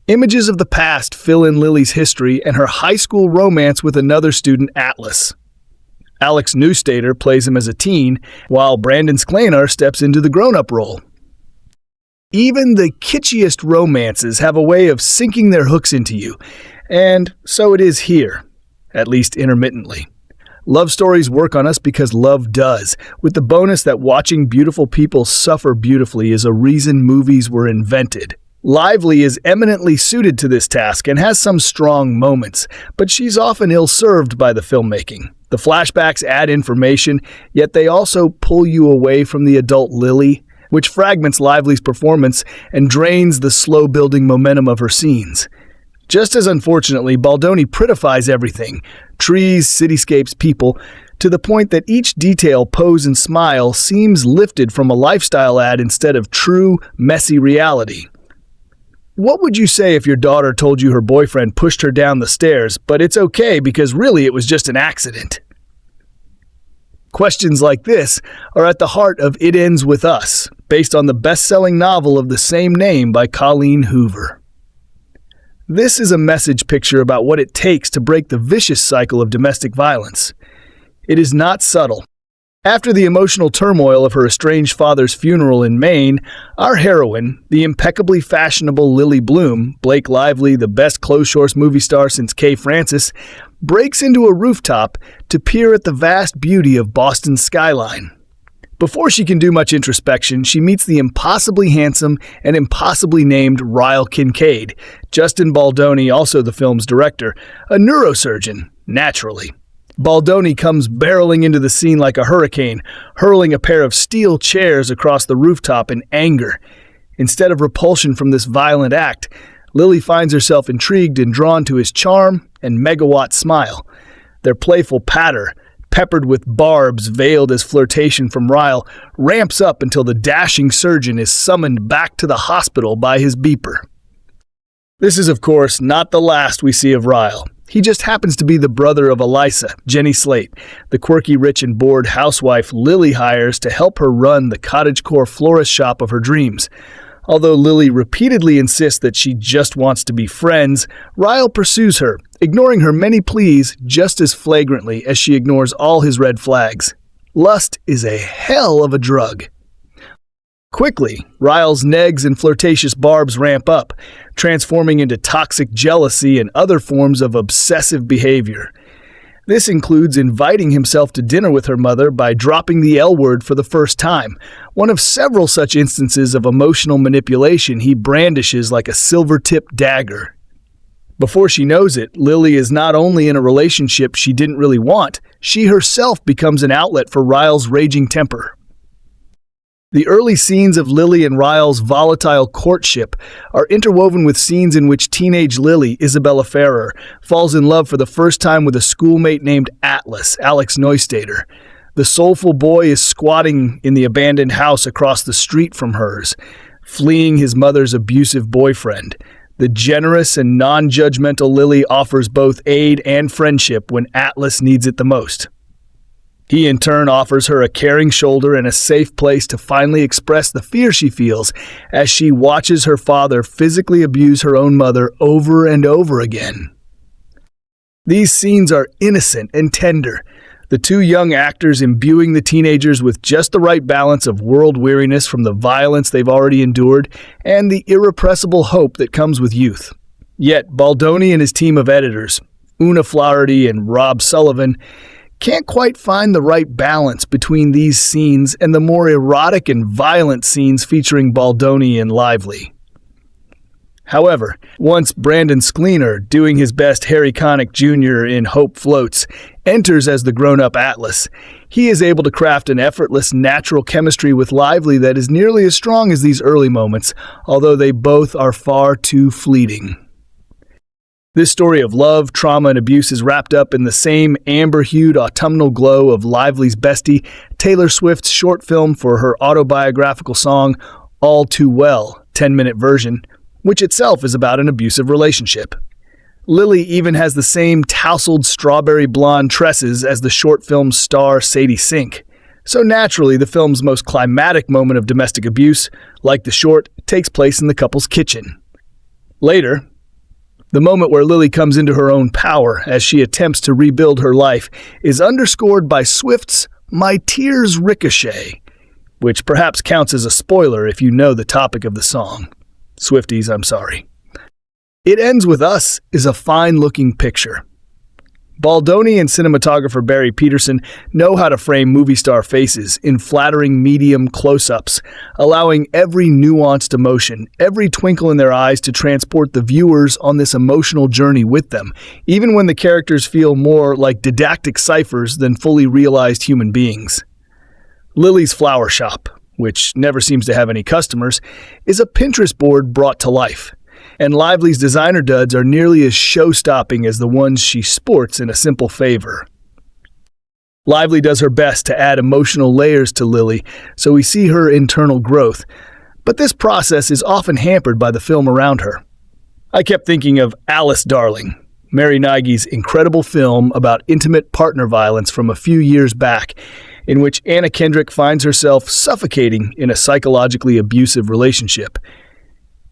Images of the past fill in Lily's history and her high school romance with another student, Atlas. Alex Newstater plays him as a teen, while Brandon Sklenar steps into the grown-up role. Even the kitschiest romances have a way of sinking their hooks into you, and so it is here, at least intermittently. Love stories work on us because love does, with the bonus that watching beautiful people suffer beautifully is a reason movies were invented. Lively is eminently suited to this task and has some strong moments, but she's often ill-served by the filmmaking. The flashbacks add information, yet they also pull you away from the adult Lily, which fragments Lively's performance and drains the slow-building momentum of her scenes. Just as unfortunately, Baldoni prettifies everything, trees, cityscapes, people, to the point that each detail, pose, and smile seems lifted from a lifestyle ad instead of true, messy reality. What would you say if your daughter told you her boyfriend pushed her down the stairs, but it's okay because really it was just an accident? Questions like this are at the heart of It Ends With Us, based on the best-selling novel of the same name by Colleen Hoover. This is a message picture about what it takes to break the vicious cycle of domestic violence. It is not subtle. After the emotional turmoil of her estranged father's funeral in Maine, our heroine, the impeccably fashionable Lily Bloom, Blake Lively, the best close-shorts movie star since Kay Francis, breaks into a rooftop to peer at the vast beauty of Boston's skyline. Before she can do much introspection, she meets the impossibly handsome and impossibly named Ryle Kincaid, Justin Baldoni, also the film's director, a neurosurgeon, naturally. Baldoni comes barreling into the scene like a hurricane, hurling a pair of steel chairs across the rooftop in anger. Instead of repulsion from this violent act, Lily finds herself intrigued and drawn to his charm and megawatt smile. Their playful patter, peppered with barbs veiled as flirtation from Ryle, ramps up until the dashing surgeon is summoned back to the hospital by his beeper. This is, of course, not the last we see of Ryle. He just happens to be the brother of Elisa, Jenny Slate, the quirky, rich, and bored housewife Lily hires to help her run the cottagecore florist shop of her dreams. Although Lily repeatedly insists that she just wants to be friends, Ryle pursues her, ignoring her many pleas just as flagrantly as she ignores all his red flags. Lust is a hell of a drug. Quickly, Ryle's negs and flirtatious barbs ramp up, transforming into toxic jealousy and other forms of obsessive behavior. This includes inviting himself to dinner with her mother by dropping the L word for the first time, one of several such instances of emotional manipulation he brandishes like a silver-tipped dagger. Before she knows it, Lily is not only in a relationship she didn't really want, she herself becomes an outlet for Ryle's raging temper. The early scenes of Lily and Ryle's volatile courtship are interwoven with scenes in which teenage Lily, Isabella Ferrer, falls in love for the first time with a schoolmate named Atlas, Alex Neustaedter. The soulful boy is squatting in the abandoned house across the street from hers, fleeing his mother's abusive boyfriend. The generous and non-judgmental Lily offers both aid and friendship when Atlas needs it the most. He in turn offers her a caring shoulder and a safe place to finally express the fear she feels as she watches her father physically abuse her own mother over and over again. These scenes are innocent and tender, the two young actors imbuing the teenagers with just the right balance of world weariness from the violence they've already endured and the irrepressible hope that comes with youth. Yet Baldoni and his team of editors, Una Flaherty and Rob Sullivan, can't quite find the right balance between these scenes and the more erotic and violent scenes featuring Baldoni and Lively. However, once Brandon Sklenar, doing his best Harry Connick Jr. in Hope Floats, enters as the grown-up Atlas, he is able to craft an effortless, natural chemistry with Lively that is nearly as strong as these early moments, although they both are far too fleeting. This story of love, trauma, and abuse is wrapped up in the same amber-hued autumnal glow of Lively's bestie, Taylor Swift's short film for her autobiographical song, All Too Well, 10-minute version, which itself is about an abusive relationship. Lily even has the same tousled strawberry blonde tresses as the short film's star Sadie Sink. So naturally, the film's most climatic moment of domestic abuse, like the short, takes place in the couple's kitchen. Later, the moment where Lily comes into her own power as she attempts to rebuild her life is underscored by Swift's My Tears Ricochet, which perhaps counts as a spoiler if you know the topic of the song. Swifties, I'm sorry. It Ends With Us is a fine-looking picture. Baldoni and cinematographer Barry Peterson know how to frame movie star faces in flattering medium close-ups, allowing every nuanced emotion, every twinkle in their eyes to transport the viewers on this emotional journey with them, even when the characters feel more like didactic ciphers than fully realized human beings. Lily's Flower Shop, which never seems to have any customers, is a Pinterest board brought to life. And Lively's designer duds are nearly as show-stopping as the ones she sports in A Simple Favor. Lively does her best to add emotional layers to Lily, so we see her internal growth, but this process is often hampered by the film around her. I kept thinking of Alice Darling, Mary Nighy's incredible film about intimate partner violence from a few years back, in which Anna Kendrick finds herself suffocating in a psychologically abusive relationship.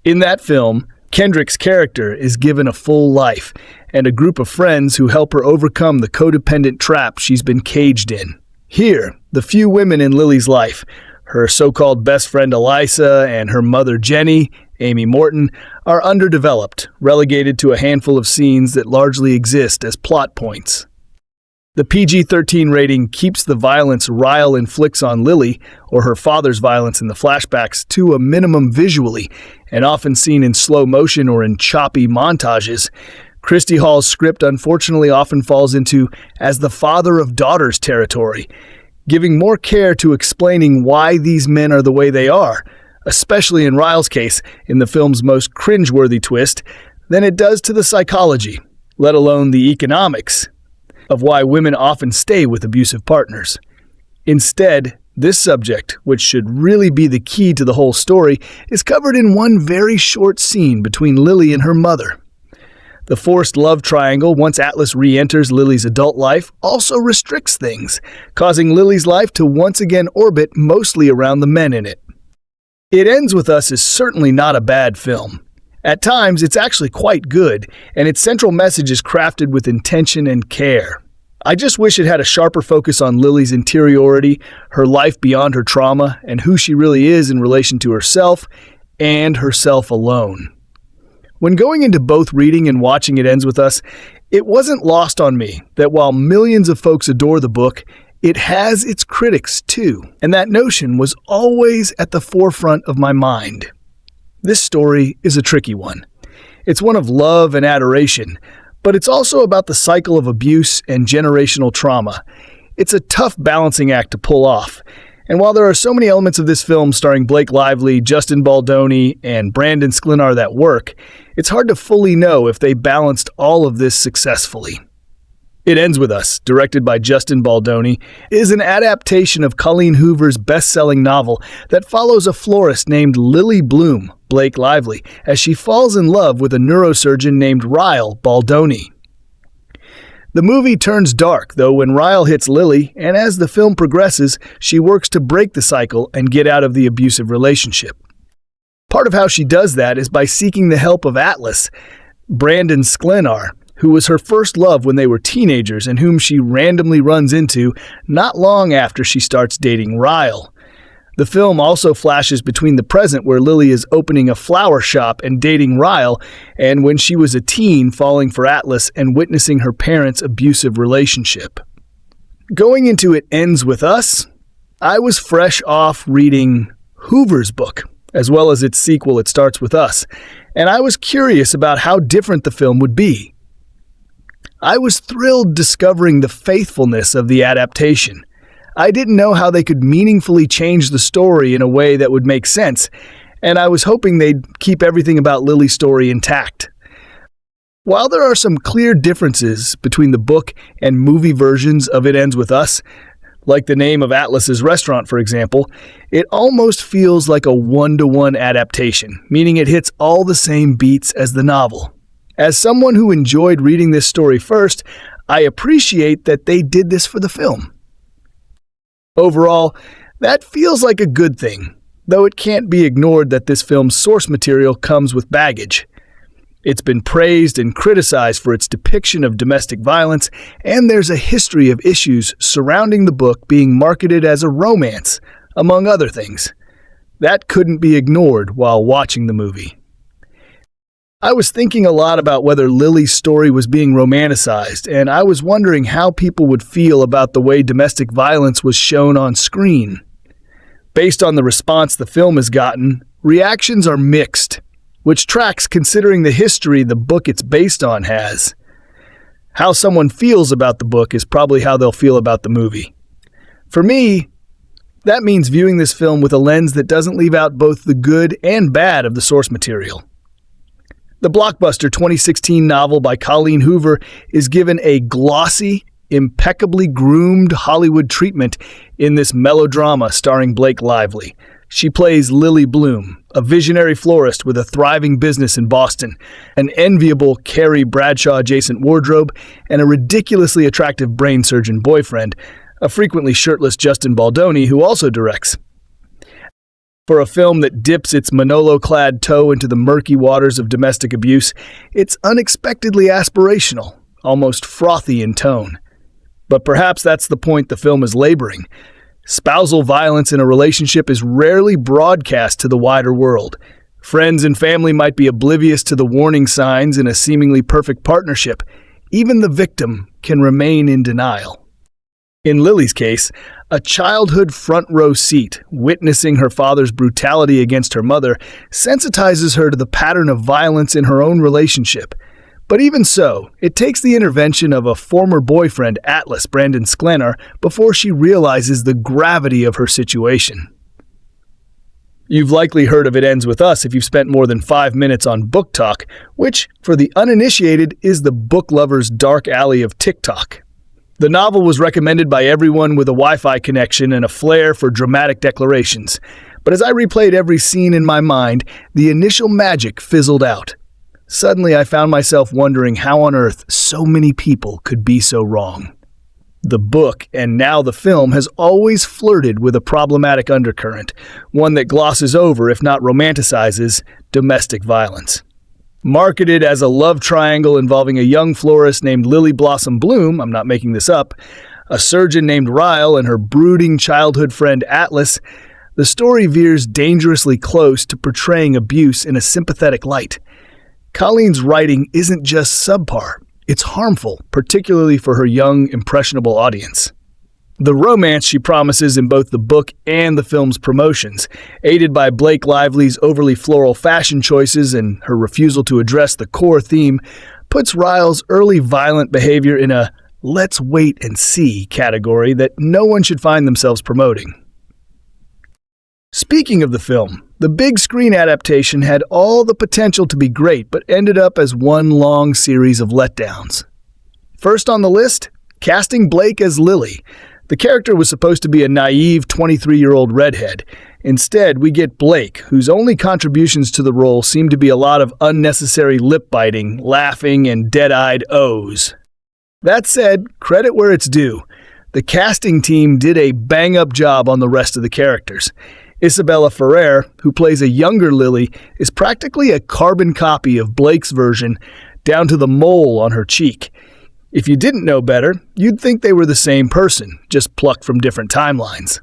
In that film, Kendrick's character is given a full life and a group of friends who help her overcome the codependent trap she's been caged in. Here, the few women in Lily's life, her so-called best friend Elisa and her mother Jenny, Amy Morton, are underdeveloped, relegated to a handful of scenes that largely exist as plot points. The PG-13 rating keeps the violence Ryle inflicts on Lily, or her father's violence in the flashbacks, to a minimum visually, and often seen in slow motion or in choppy montages. Christy Hall's script unfortunately often falls into as the father of daughters territory, giving more care to explaining why these men are the way they are, especially in Ryle's case, in the film's most cringeworthy twist, than it does to the psychology, let alone the economics, of why women often stay with abusive partners. Instead, this subject, which should really be the key to the whole story, is covered in one very short scene between Lily and her mother. The forced love triangle, once Atlas re-enters Lily's adult life, also restricts things, causing Lily's life to once again orbit mostly around the men in it. It Ends With Us is certainly not a bad film. At times, it's actually quite good, and its central message is crafted with intention and care. I just wish it had a sharper focus on Lily's interiority, her life beyond her trauma, and who she really is in relation to herself and herself alone. When going into both reading and watching It Ends With Us, it wasn't lost on me that while millions of folks adore the book, it has its critics too, and that notion was always at the forefront of my mind. This story is a tricky one. It's one of love and adoration, but it's also about the cycle of abuse and generational trauma. It's a tough balancing act to pull off. And while there are so many elements of this film starring Blake Lively, Justin Baldoni, and Brandon Sklenar that work, it's hard to fully know if they balanced all of this successfully. It Ends With Us, directed by Justin Baldoni, is an adaptation of Colleen Hoover's best-selling novel that follows a florist named Lily Bloom, Blake Lively, as she falls in love with a neurosurgeon named Ryle Baldoni. The movie turns dark, though, when Ryle hits Lily, and as the film progresses, she works to break the cycle and get out of the abusive relationship. Part of how she does that is by seeking the help of Atlas, Brandon Sklenar, who was her first love when they were teenagers and whom she randomly runs into not long after she starts dating Ryle. The film also flashes between the present where Lily is opening a flower shop and dating Ryle, and when she was a teen falling for Atlas and witnessing her parents' abusive relationship. Going into It Ends With Us, I was fresh off reading Hoover's book, as well as its sequel It Starts With Us, and I was curious about how different the film would be. I was thrilled discovering the faithfulness of the adaptation. I didn't know how they could meaningfully change the story in a way that would make sense, and I was hoping they'd keep everything about Lily's story intact. While there are some clear differences between the book and movie versions of It Ends With Us, like the name of Atlas's restaurant, for example, it almost feels like a one-to-one adaptation, meaning it hits all the same beats as the novel. As someone who enjoyed reading this story first, I appreciate that they did this for the film. Overall, that feels like a good thing, though it can't be ignored that this film's source material comes with baggage. It's been praised and criticized for its depiction of domestic violence, and there's a history of issues surrounding the book being marketed as a romance, among other things. That couldn't be ignored while watching the movie. I was thinking a lot about whether Lily's story was being romanticized, and I was wondering how people would feel about the way domestic violence was shown on screen. Based on the response the film has gotten, reactions are mixed, which tracks considering the history the book it's based on has. How someone feels about the book is probably how they'll feel about the movie. For me, that means viewing this film with a lens that doesn't leave out both the good and bad of the source material. The blockbuster 2016 novel by Colleen Hoover is given a glossy, impeccably groomed Hollywood treatment in this melodrama starring Blake Lively. She plays Lily Bloom, a visionary florist with a thriving business in Boston, an enviable Carrie Bradshaw-adjacent wardrobe, and a ridiculously attractive brain surgeon boyfriend, a frequently shirtless Justin Baldoni who also directs. For a film that dips its Manolo-clad toe into the murky waters of domestic abuse, it's unexpectedly aspirational, almost frothy in tone. But perhaps that's the point the film is laboring. Spousal violence in a relationship is rarely broadcast to the wider world. Friends and family might be oblivious to the warning signs in a seemingly perfect partnership. Even the victim can remain in denial. In Lily's case, a childhood front-row seat, witnessing her father's brutality against her mother, sensitizes her to the pattern of violence in her own relationship. But even so, it takes the intervention of a former boyfriend, Atlas, Brandon Sklenar, before she realizes the gravity of her situation. You've likely heard of It Ends With Us if you've spent more than 5 minutes on Book Talk, which, for the uninitiated, is the book lover's dark alley of TikTok. The novel was recommended by everyone with a Wi-Fi connection and a flair for dramatic declarations. But as I replayed every scene in my mind, the initial magic fizzled out. Suddenly, I found myself wondering how on earth so many people could be so wrong. The book, and now the film, has always flirted with a problematic undercurrent, one that glosses over, if not romanticizes, domestic violence. Marketed as a love triangle involving a young florist named Lily Blossom Bloom, I'm not making this up, a surgeon named Ryle and her brooding childhood friend Atlas, the story veers dangerously close to portraying abuse in a sympathetic light. Colleen's writing isn't just subpar, it's harmful, particularly for her young, impressionable audience. The romance she promises in both the book and the film's promotions, aided by Blake Lively's overly floral fashion choices and her refusal to address the core theme, puts Ryle's early violent behavior in a "let's wait and see" category that no one should find themselves promoting. Speaking of the film, the big screen adaptation had all the potential to be great, but ended up as one long series of letdowns. First on the list, casting Blake as Lily. The character was supposed to be a naive 23-year-old redhead. Instead, we get Blake, whose only contributions to the role seem to be a lot of unnecessary lip-biting, laughing, and dead-eyed O's. That said, credit where it's due. The casting team did a bang-up job on the rest of the characters. Isabella Ferrer, who plays a younger Lily, is practically a carbon copy of Blake's version, down to the mole on her cheek. If you didn't know better, you'd think they were the same person, just plucked from different timelines.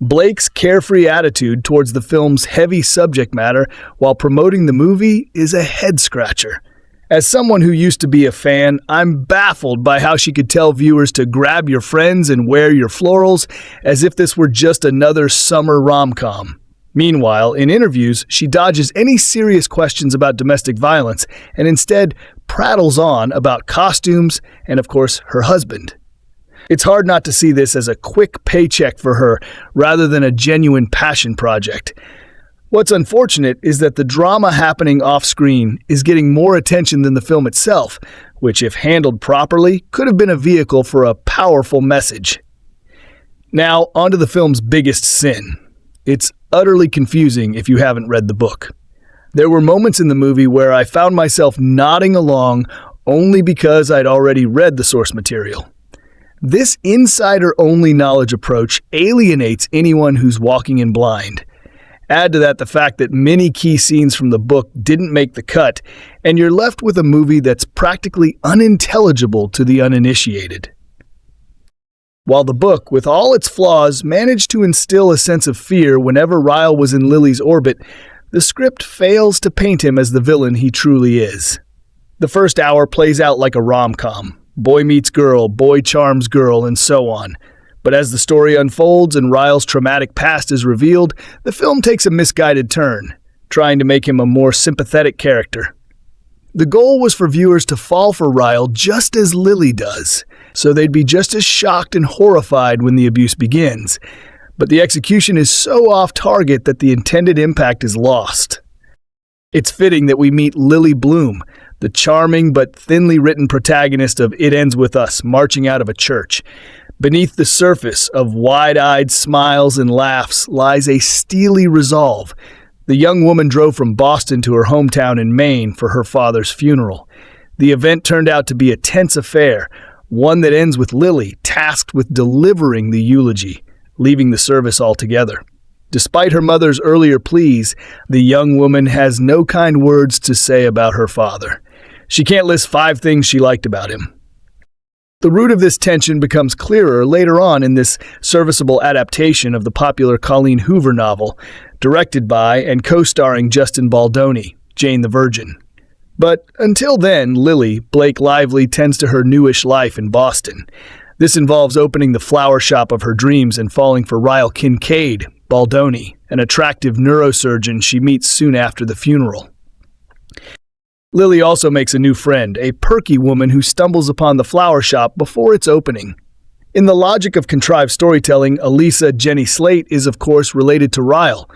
Blake's carefree attitude towards the film's heavy subject matter while promoting the movie is a head-scratcher. As someone who used to be a fan, I'm baffled by how she could tell viewers to grab your friends and wear your florals as if this were just another summer rom-com. Meanwhile, in interviews, she dodges any serious questions about domestic violence and instead prattles on about costumes and, of course, her husband. It's hard not to see this as a quick paycheck for her rather than a genuine passion project. What's unfortunate is that the drama happening off-screen is getting more attention than the film itself, which, if handled properly, could have been a vehicle for a powerful message. Now, onto the film's biggest sin. It's utterly confusing if you haven't read the book. There were moments in the movie where I found myself nodding along only because I'd already read the source material. This insider-only knowledge approach alienates anyone who's walking in blind. Add to that the fact that many key scenes from the book didn't make the cut, and you're left with a movie that's practically unintelligible to the uninitiated. While the book, with all its flaws, managed to instill a sense of fear whenever Ryle was in Lily's orbit, the script fails to paint him as the villain he truly is. The first hour plays out like a rom-com. Boy meets girl, boy charms girl, and so on. But as the story unfolds and Ryle's traumatic past is revealed, the film takes a misguided turn, trying to make him a more sympathetic character. The goal was for viewers to fall for Ryle just as Lily does, so they'd be just as shocked and horrified when the abuse begins. But the execution is so off-target that the intended impact is lost. It's fitting that we meet Lily Bloom, the charming but thinly written protagonist of It Ends With Us, marching out of a church. Beneath the surface of wide-eyed smiles and laughs lies a steely resolve. The young woman drove from Boston to her hometown in Maine for her father's funeral. The event turned out to be a tense affair, one that ends with Lily tasked with delivering the eulogy, leaving the service altogether. Despite her mother's earlier pleas, the young woman has no kind words to say about her father. She can't list 5 things she liked about him. The root of this tension becomes clearer later on in this serviceable adaptation of the popular Colleen Hoover novel, directed by and co-starring Justin Baldoni, Jane the Virgin. But until then, Lily, Blake Lively, tends to her newish life in Boston. This involves opening the flower shop of her dreams and falling for Ryle Kincaid, Baldoni, an attractive neurosurgeon she meets soon after the funeral. Lily also makes a new friend, a perky woman who stumbles upon the flower shop before its opening. In the logic of contrived storytelling, Elisa Jenny Slate is of course related to Ryle.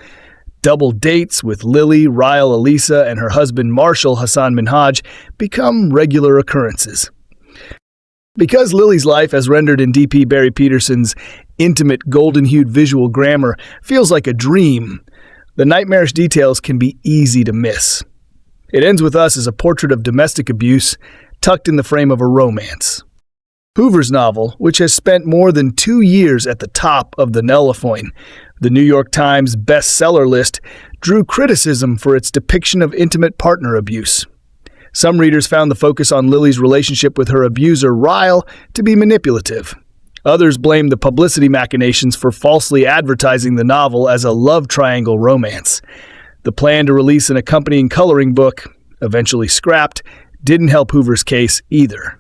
Double dates with Lily, Ryle, Elisa, and her husband Marshall Hassan Minhaj become regular occurrences. Because Lily's life, as rendered in D.P. Barry Peterson's intimate, golden-hued visual grammar, feels like a dream, the nightmarish details can be easy to miss. It ends with us as a portrait of domestic abuse, tucked in the frame of a romance. Hoover's novel, which has spent more than 2 years at the top of the Nellifoin, the New York Times bestseller list, drew criticism for its depiction of intimate partner abuse. Some readers found the focus on Lily's relationship with her abuser, Ryle, to be manipulative. Others blamed the publicity machinations for falsely advertising the novel as a love triangle romance. The plan to release an accompanying coloring book, eventually scrapped, didn't help Hoover's case either.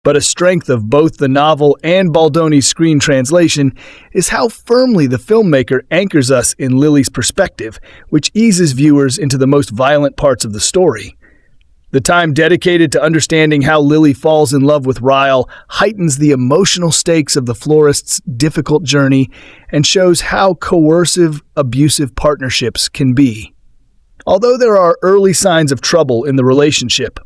But a strength of both the novel and Baldoni's screen translation is how firmly the filmmaker anchors us in Lily's perspective, which eases viewers into the most violent parts of the story. The time dedicated to understanding how Lily falls in love with Ryle heightens the emotional stakes of the florist's difficult journey and shows how coercive, abusive partnerships can be. Although there are early signs of trouble in the relationship,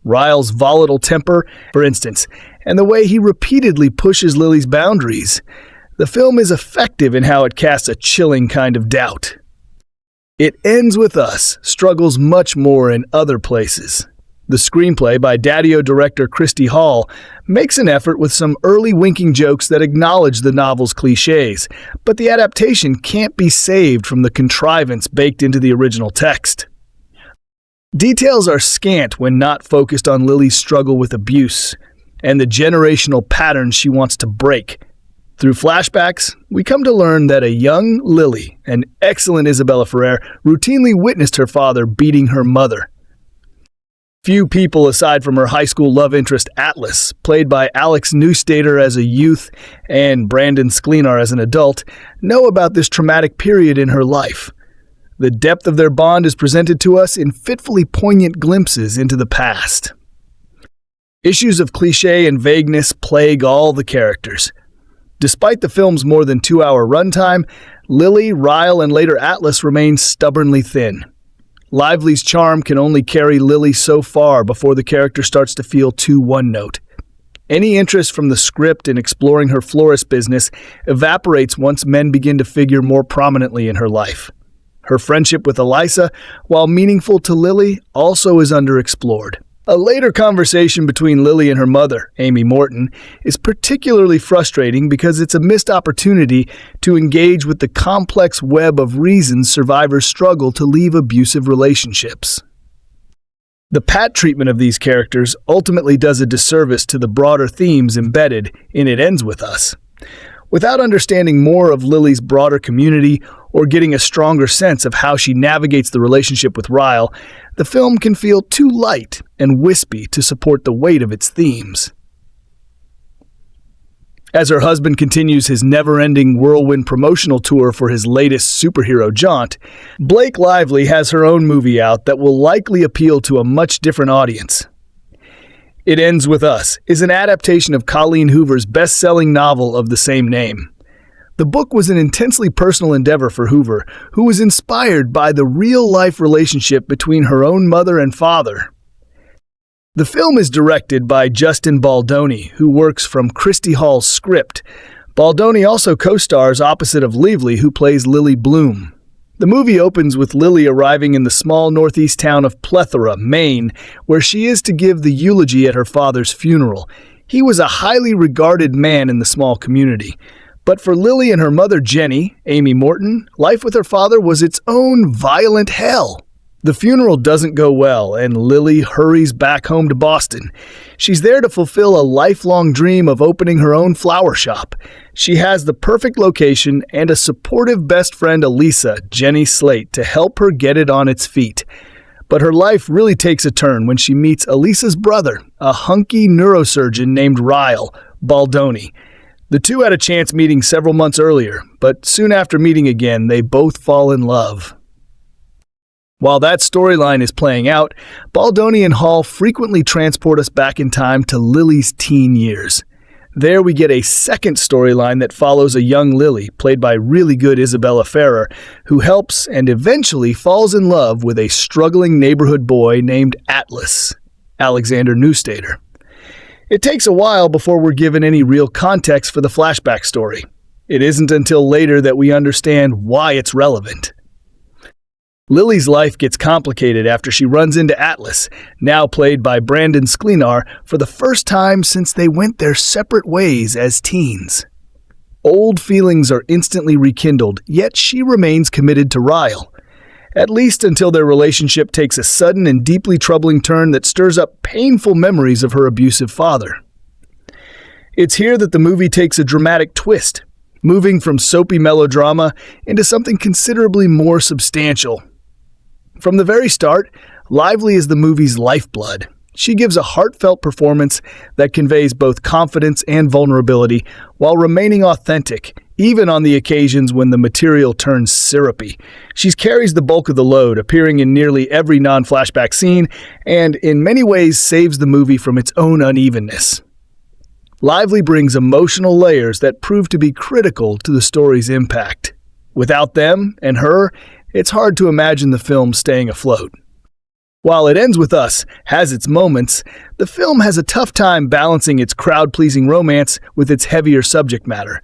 Ryle's volatile temper, for instance, and the way he repeatedly pushes Lily's boundaries, the film is effective in how it casts a chilling kind of doubt. It Ends With Us struggles much more in other places. The screenplay by Daddy-O director Christy makes an effort with some early winking jokes that acknowledge the novel's cliches, but the adaptation can't be saved from the contrivance baked into the original text. Details are scant when not focused on Lily's struggle with abuse and the generational patterns she wants to break. Through flashbacks, we come to learn that a young Lily, an excellent Isabella Ferrer, routinely witnessed her father beating her mother. Few people aside from her high school love interest Atlas, played by Alex Neustaedter as a youth and Brandon Sklenar as an adult, know about this traumatic period in her life. The depth of their bond is presented to us in fitfully poignant glimpses into the past. Issues of cliché and vagueness plague all the characters. Despite the film's more than 2-hour runtime, Lily, Ryle, and later Atlas remain stubbornly thin. Lively's charm can only carry Lily so far before the character starts to feel too one-note. Any interest from the script in exploring her florist business evaporates once men begin to figure more prominently in her life. Her friendship with Elisa, while meaningful to Lily, also is underexplored. A later conversation between Lily and her mother, Amy Morton, is particularly frustrating because it's a missed opportunity to engage with the complex web of reasons survivors struggle to leave abusive relationships. The pat treatment of these characters ultimately does a disservice to the broader themes embedded in It Ends With Us. Without understanding more of Lily's broader community or getting a stronger sense of how she navigates the relationship with Ryle, the film can feel too light and wispy to support the weight of its themes. As her husband continues his never-ending whirlwind promotional tour for his latest superhero jaunt, Blake Lively has her own movie out that will likely appeal to a much different audience. It Ends With Us is an adaptation of Colleen Hoover's best-selling novel of the same name. The book was an intensely personal endeavor for Hoover, who was inspired by the real-life relationship between her own mother and father. The film is directed by Justin Baldoni, who works from Christy Hall's script. Baldoni also co-stars opposite of Lively, who plays Lily Bloom. The movie opens with Lily arriving in the small northeast town of Plethora, Maine, where she is to give the eulogy at her father's funeral. He was a highly regarded man in the small community. But for Lily and her mother Jenny, Amy Morton, life with her father was its own violent hell. The funeral doesn't go well, and Lily hurries back home to Boston. She's there to fulfill a lifelong dream of opening her own flower shop. She has the perfect location and a supportive best friend, Elisa, Jenny Slate, to help her get it on its feet. But her life really takes a turn when she meets Elisa's brother, a hunky neurosurgeon named Ryle, Baldoni. The two had a chance meeting several months earlier, but soon after meeting again, they both fall in love. While that storyline is playing out, Baldoni and Hall frequently transport us back in time to Lily's teen years. There we get a second storyline that follows a young Lily, played by really good Isabella Ferrer, who helps and eventually falls in love with a struggling neighborhood boy named Atlas, Alexander Neustaedter. It takes a while before we're given any real context for the flashback story. It isn't until later that we understand why it's relevant. Lily's life gets complicated after she runs into Atlas, now played by Brandon Sklenar, for the first time since they went their separate ways as teens. Old feelings are instantly rekindled, yet she remains committed to Ryle, at least until their relationship takes a sudden and deeply troubling turn that stirs up painful memories of her abusive father. It's here that the movie takes a dramatic twist, moving from soapy melodrama into something considerably more substantial. From the very start, Lively is the movie's lifeblood. She gives a heartfelt performance that conveys both confidence and vulnerability while remaining authentic, even on the occasions when the material turns syrupy. She carries the bulk of the load, appearing in nearly every non-flashback scene, and in many ways saves the movie from its own unevenness. Lively brings emotional layers that prove to be critical to the story's impact. Without them and her, it's hard to imagine the film staying afloat. While It Ends With Us has its moments, the film has a tough time balancing its crowd-pleasing romance with its heavier subject matter.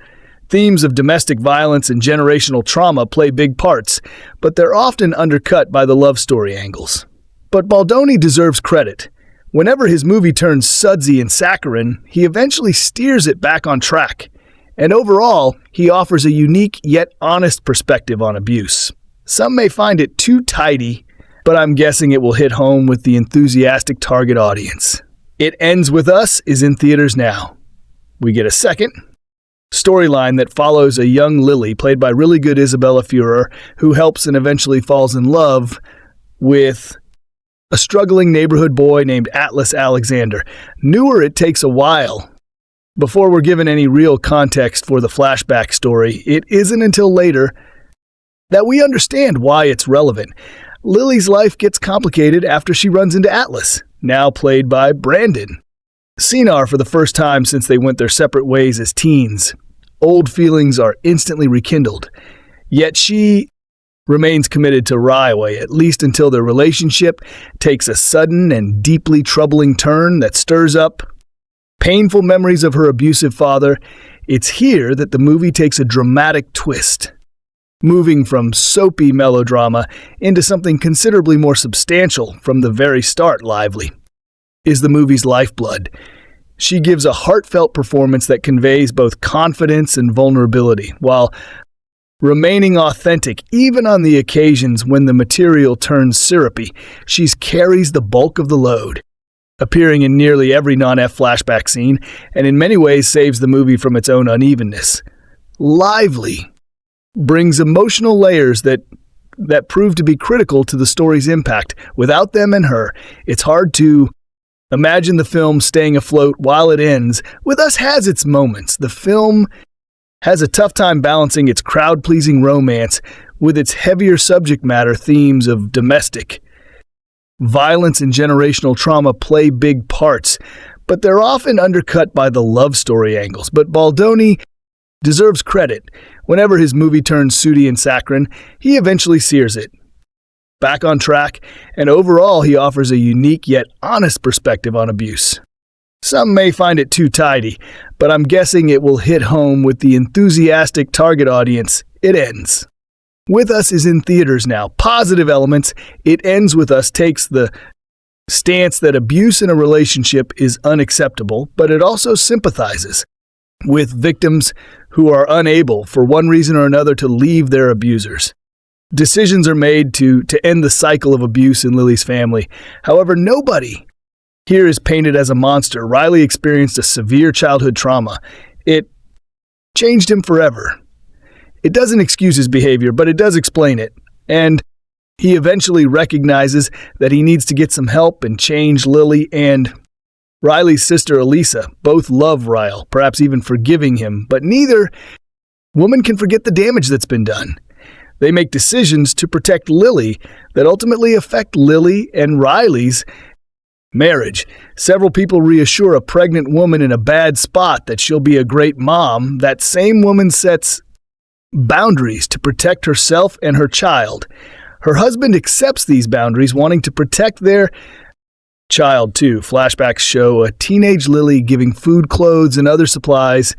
Themes of domestic violence and generational trauma play big parts, but they're often undercut by the love story angles. But Baldoni deserves credit. Whenever his movie turns sudsy and saccharine, he eventually steers it back on track. And overall, he offers a unique yet honest perspective on abuse. Some may find it too tidy, but I'm guessing it will hit home with the enthusiastic target audience. It Ends With Us is in theaters now. We get a second storyline that follows a young Lily, played by really good Isabella Ferrer, who helps and eventually falls in love with a struggling neighborhood boy named Atlas Alexander. Newer, it takes a while before we're given any real context for the flashback story. It isn't until later that we understand why it's relevant. Lily's life gets complicated after she runs into Atlas, now played by Brandon Sklenar, for the first time since they went their separate ways as teens. Old feelings are instantly rekindled, yet she remains committed to Ryle, at least until their relationship takes a sudden and deeply troubling turn that stirs up painful memories of her abusive father. It's here that the movie takes a dramatic twist, moving from soapy melodrama into something considerably more substantial. From the very start, Lively is the movie's lifeblood. She gives a heartfelt performance that conveys both confidence and vulnerability, while remaining authentic even on the occasions when the material turns syrupy. She carries the bulk of the load, appearing in nearly every non-F flashback scene, and in many ways saves the movie from its own unevenness. Lively brings emotional layers that prove to be critical to the story's impact. Without them and her, it's hard to imagine the film staying afloat. While It Ends With Us has its moments, the film has a tough time balancing its crowd-pleasing romance with its heavier subject matter. Themes of domestic violence and generational trauma play big parts, but they're often undercut by the love story angles. But Baldoni deserves credit. Whenever his movie turns sooty and saccharine, he eventually sears it back on track, and overall he offers a unique yet honest perspective on abuse. Some may find it too tidy, but I'm guessing it will hit home with the enthusiastic target audience. It Ends With Us is in theaters now. Positive elements. It Ends With Us takes the stance that abuse in a relationship is unacceptable, but it also sympathizes with victims who are unable, for one reason or another, to leave their abusers. Decisions are made to end the cycle of abuse in Lily's family. However, nobody here is painted as a monster. Riley experienced a severe childhood trauma. It changed him forever. It doesn't excuse his behavior, but it does explain it. And he eventually recognizes that he needs to get some help and change Lily and Riley's sister Elisa. Both love Ryle, perhaps even forgiving him, but neither woman can forget the damage that's been done. They make decisions to protect Lily that ultimately affect Lily and Riley's marriage. Several people reassure a pregnant woman in a bad spot that she'll be a great mom. That same woman sets boundaries to protect herself and her child. Her husband accepts these boundaries, wanting to protect their child too. Flashbacks show a teenage Lily giving food, clothes, and other supplies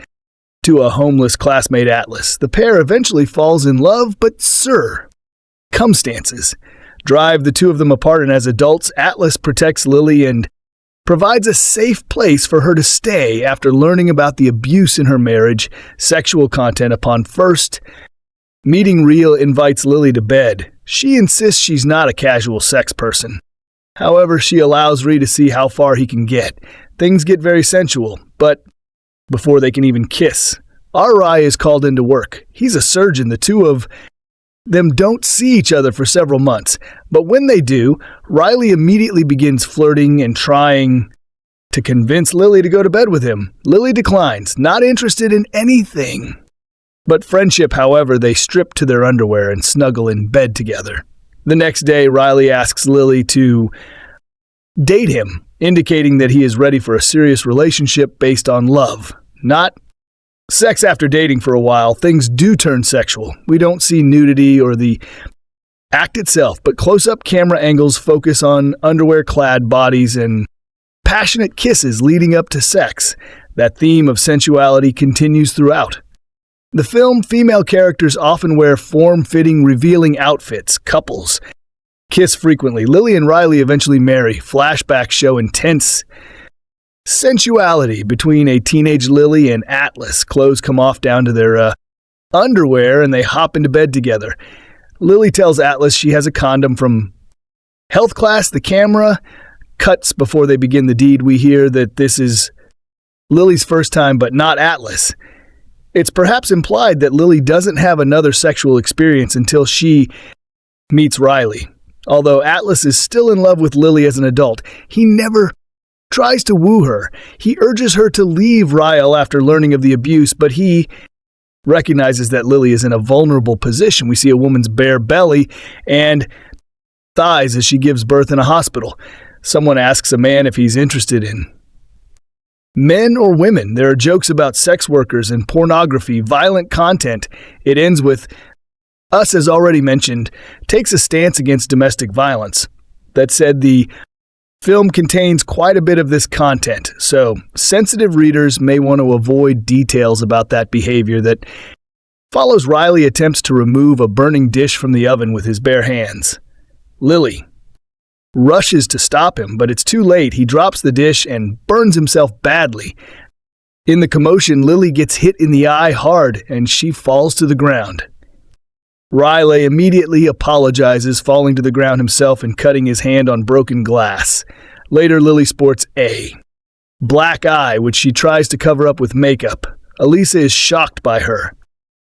to a homeless classmate Atlas. The pair eventually falls in love, but circumstances drive the two of them apart, and as adults, Atlas protects Lily and provides a safe place for her to stay after learning about the abuse in her marriage. Sexual content upon first meeting Reel invites Lily to bed. She insists she's not a casual sex person. However, she allows Ree to see how far he can get. Things get very sensual, but before they can even kiss, R.I. is called into work. He's a surgeon. The two of them don't see each other for several months, but when they do, Riley immediately begins flirting and trying to convince Lily to go to bed with him. Lily declines, not interested in anything but friendship. However, they strip to their underwear and snuggle in bed together. The next day, Riley asks Lily to date him, indicating that he is ready for a serious relationship based on love, not sex. After dating for a while, things do turn sexual. We don't see nudity or the act itself, but close-up camera angles focus on underwear-clad bodies and passionate kisses leading up to sex. That theme of sensuality continues throughout. The film, female characters often wear form-fitting, revealing outfits. Couples kiss frequently. Lily and Riley eventually marry. Flashbacks show intense sensuality between a teenage Lily and Atlas. Clothes come off down to their underwear, and they hop into bed together. Lily tells Atlas she has a condom from health class. The camera cuts before they begin the deed. We hear that this is Lily's first time, but not Atlas. It's perhaps implied that Lily doesn't have another sexual experience until she meets Riley. Although Atlas is still in love with Lily as an adult, he never tries to woo her. He urges her to leave Ryle after learning of the abuse, but he recognizes that Lily is in a vulnerable position. We see a woman's bare belly and thighs as she gives birth in a hospital. Someone asks a man if he's interested in men or women. There are jokes about sex workers and pornography, violent content. It ends with Us, as already mentioned, takes a stance against domestic violence. That said, the film contains quite a bit of this content, so sensitive readers may want to avoid details about that behavior that follows. Riley attempts to remove a burning dish from the oven with his bare hands. Lily rushes to stop him, but it's too late. He drops the dish and burns himself badly. In the commotion, Lily gets hit in the eye hard, and she falls to the ground. Riley immediately apologizes, falling to the ground himself and cutting his hand on broken glass. Later, Lily sports a black eye, which she tries to cover up with makeup. Elisa is shocked by her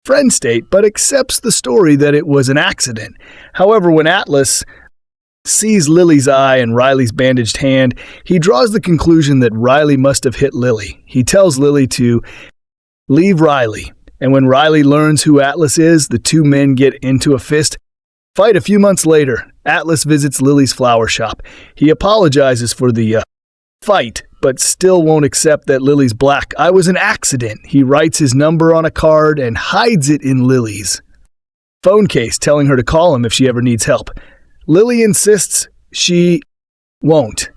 friend state, but accepts the story that it was an accident. However, when Atlas sees Lily's eye and Riley's bandaged hand, he draws the conclusion that Riley must have hit Lily. He tells Lily to leave Riley, and when Riley learns who Atlas is, the two men get into a fist fight. A few months later, Atlas visits Lily's flower shop. He apologizes for the fight, but still won't accept that Lily's black eye was an accident. He writes his number on a card and hides it in Lily's phone case, telling her to call him if she ever needs help. Lily insists she won't,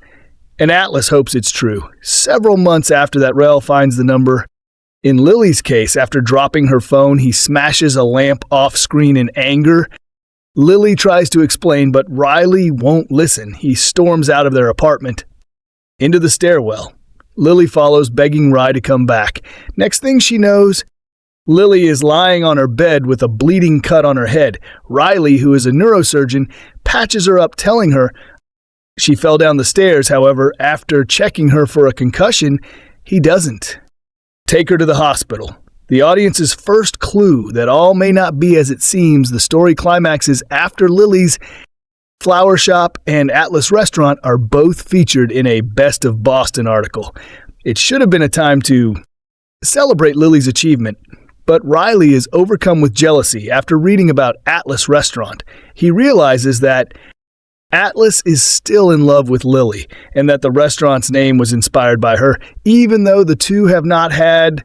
and Atlas hopes it's true. Several months after that, Rel finds the number in Lily's case. After dropping her phone, he smashes a lamp off screen in anger. Lily tries to explain, but Riley won't listen. He storms out of their apartment into the stairwell. Lily follows, begging Rye to come back. Next thing she knows, Lily is lying on her bed with a bleeding cut on her head. Riley, who is a neurosurgeon, patches her up, telling her she fell down the stairs. However, after checking her for a concussion, he doesn't. Take her to the hospital. The audience's first clue that all may not be as it seems. The story climaxes after Lily's flower shop and Atlas restaurant are both featured in a Best of Boston article. It should have been a time to celebrate Lily's achievement, but Riley is overcome with jealousy after reading about Atlas restaurant. He realizes that Atlas is still in love with Lily and that the restaurant's name was inspired by her, even though the two have not had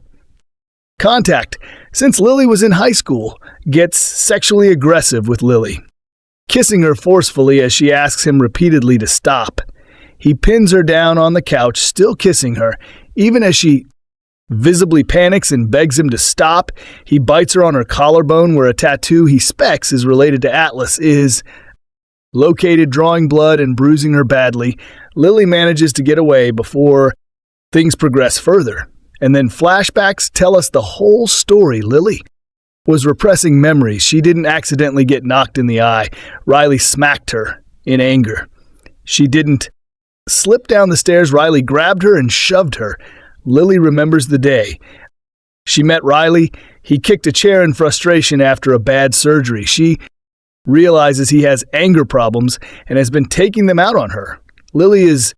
contact since Lily was in high school. Gets sexually aggressive with Lily, kissing her forcefully as she asks him repeatedly to stop. He pins her down on the couch, still kissing her, even as she visibly panics and begs him to stop. He bites her on her collarbone where a tattoo he specs is related to Atlas is located, drawing blood and bruising her badly. Lily manages to get away before things progress further. And then flashbacks tell us the whole story. Lily was repressing memories. She didn't accidentally get knocked in the eye. Riley smacked her in anger. She didn't slip down the stairs. Riley grabbed her and shoved her. Lily remembers the day she met Riley. He kicked a chair in frustration after a bad surgery. She realizes he has anger problems and has been taking them out on her. Lily is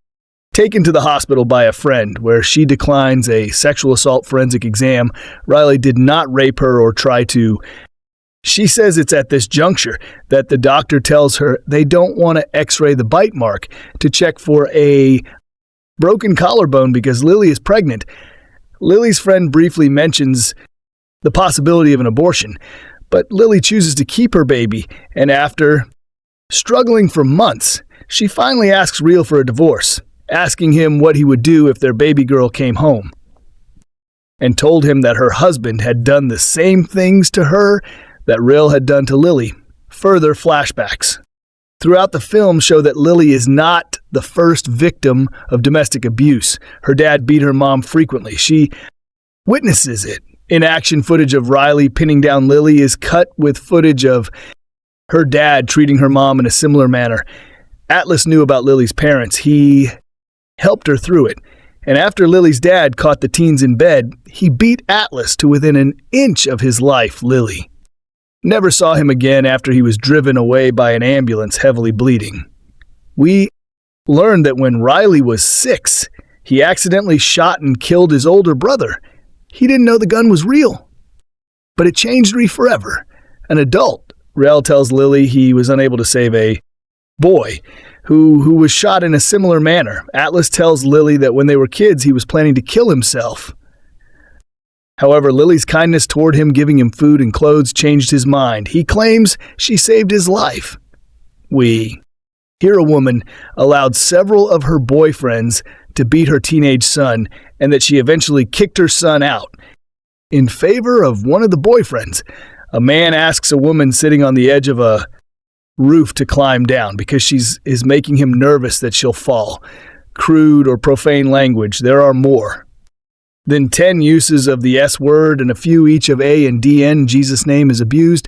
taken to the hospital by a friend, where she declines a sexual assault forensic exam. Riley did not rape her or try to. She says it's at this juncture that the doctor tells her they don't want to x-ray the bite mark to check for a broken collarbone because Lily is pregnant. Lily's friend briefly mentions the possibility of an abortion, but Lily chooses to keep her baby, and after struggling for months, she finally asks Real for a divorce, asking him what he would do if their baby girl came home, and told him that her husband had done the same things to her that Real had done to Lily. Further flashbacks throughout the film show that Lily is not the first victim of domestic abuse. Her dad beat her mom frequently. She witnesses it. In action footage of Riley pinning down Lily is cut with footage of her dad treating her mom in a similar manner. Atlas knew about Lily's parents. He helped her through it. And after Lily's dad caught the teens in bed, he beat Atlas to within an inch of his life. Lily never saw him again after he was driven away by an ambulance heavily bleeding. We learned that when Riley was 6, he accidentally shot and killed his older brother. He didn't know the gun was real, but it changed me forever. An adult, Rel tells Lily he was unable to save a boy who was shot in a similar manner. Atlas tells Lily that when they were kids, he was planning to kill himself. However, Lily's kindness toward him, giving him food and clothes, changed his mind. He claims she saved his life. We hear a woman allowed several of her boyfriends to beat her teenage son, and that she eventually kicked her son out in favor of one of the boyfriends. A man asks a woman sitting on the edge of a roof to climb down because she is making him nervous that she'll fall. Crude or profane language. There are more. Then 10 uses of the S word and a few each of A and DN. Jesus' name is abused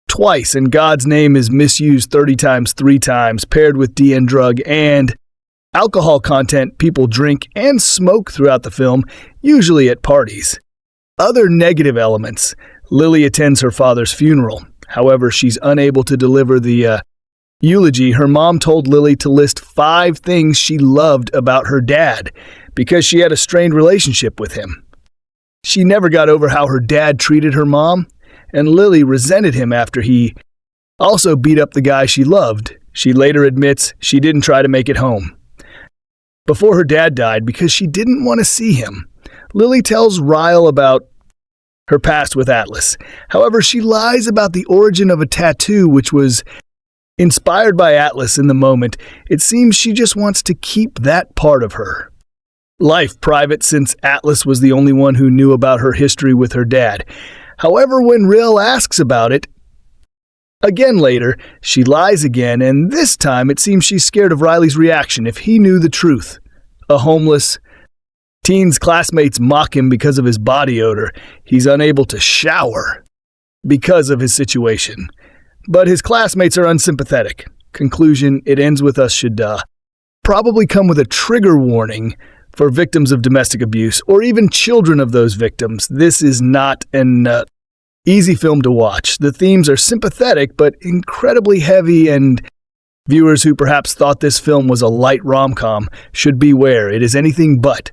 twice and God's name is misused 30 times 3 times, paired with DN drug and alcohol content. People drink and smoke throughout the film, usually at parties. Other negative elements. Lily attends her father's funeral. However, she's unable to deliver the eulogy. Her mom told Lily to list 5 things she loved about her dad because she had a strained relationship with him. She never got over how her dad treated her mom, and Lily resented him after he also beat up the guy she loved. She later admits she didn't try to make it home before her dad died because she didn't want to see him. Lily tells Ryle about her past with Atlas. However, she lies about the origin of a tattoo which was inspired by Atlas in the moment. It seems she just wants to keep that part of her life private since Atlas was the only one who knew about her history with her dad. However, when Rill asks about it again later, she lies again, and this time it seems she's scared of Riley's reaction if he knew the truth. A homeless Teen's classmates mock him because of his body odor. He's unable to shower because of his situation. But his classmates are unsympathetic. Conclusion, it ends with us should probably come with a trigger warning for victims of domestic abuse, or even children of those victims. This is not an easy film to watch. The themes are sympathetic, but incredibly heavy, and viewers who perhaps thought this film was a light rom-com should beware. It is anything but.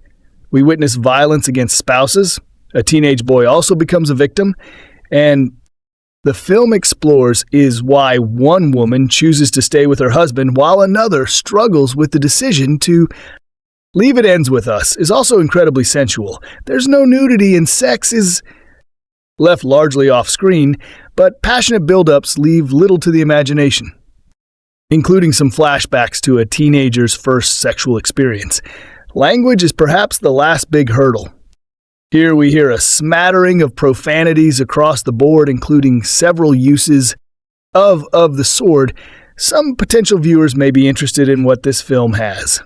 We witness violence against spouses. A teenage boy also becomes a victim, and the film explores is why one woman chooses to stay with her husband while another struggles with the decision to leave. It ends with us is also incredibly sensual. There's no nudity, and sex is left largely off screen, but passionate build-ups leave little to the imagination, including some flashbacks to a teenager's first sexual experience. Language is perhaps the last big hurdle. Here we hear a smattering of profanities across the board, including several uses of the sword. Some potential viewers may be interested in what this film has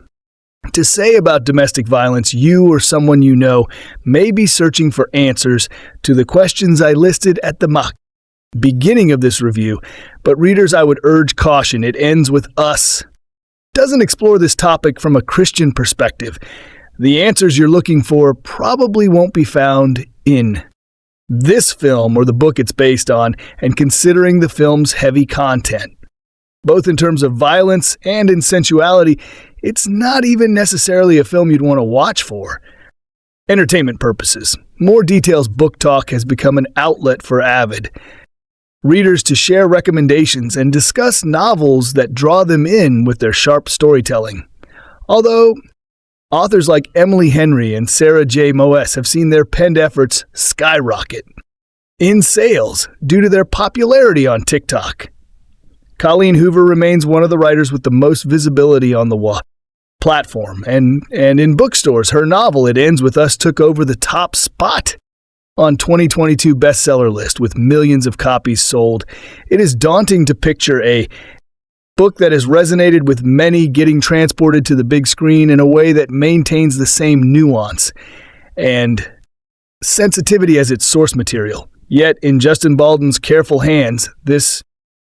to say about domestic violence. You or someone you know may be searching for answers to the questions I listed at the beginning of this review, but readers, I would urge caution. It ends with us. Doesn't explore this topic from a Christian perspective. The answers you're looking for probably won't be found in this film or the book it's based on, and considering the film's heavy content, both in terms of violence and in sensuality, it's not even necessarily a film you'd want to watch for entertainment purposes. More Details Book Talk has become an outlet for avid readers to share recommendations and discuss novels that draw them in with their sharp storytelling. Although authors like Emily Henry and Sarah J. Moes have seen their penned efforts skyrocket in sales due to their popularity on TikTok. Colleen Hoover remains one of the writers with the most visibility on the platform, and in bookstores, her novel It Ends With Us took over the top spot on 2022 bestseller list with millions of copies sold. It is daunting to picture a book that has resonated with many getting transported to the big screen in a way that maintains the same nuance and sensitivity as its source material. Yet, in Justin Baldon's careful hands, this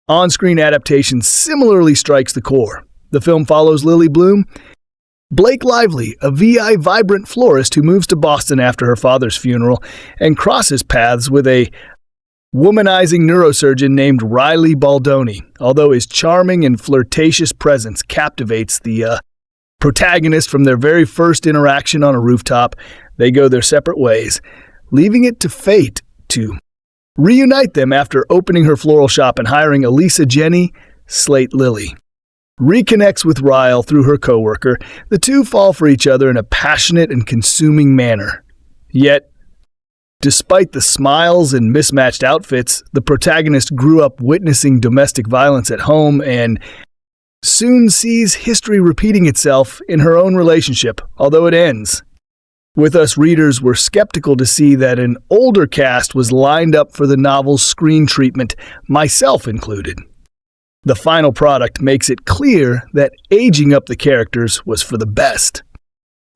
on-screen adaptation similarly strikes the core. The film follows Lily Bloom, Blake Lively, a VI vibrant florist who moves to Boston after her father's funeral and crosses paths with a womanizing neurosurgeon named Riley Baldoni. Although his charming and flirtatious presence captivates the protagonist from their very first interaction on a rooftop, they go their separate ways, leaving it to fate to reunite them after opening her floral shop and hiring Elisa Jenny, Slate Lily. Reconnects with Ryle through her coworker. The two fall for each other in a passionate and consuming manner. Yet, despite the smiles and mismatched outfits, the protagonist grew up witnessing domestic violence at home and soon sees history repeating itself in her own relationship, although it ends with us readers were skeptical to see that an older cast was lined up for the novel's screen treatment, myself included. The final product makes it clear that aging up the characters was for the best.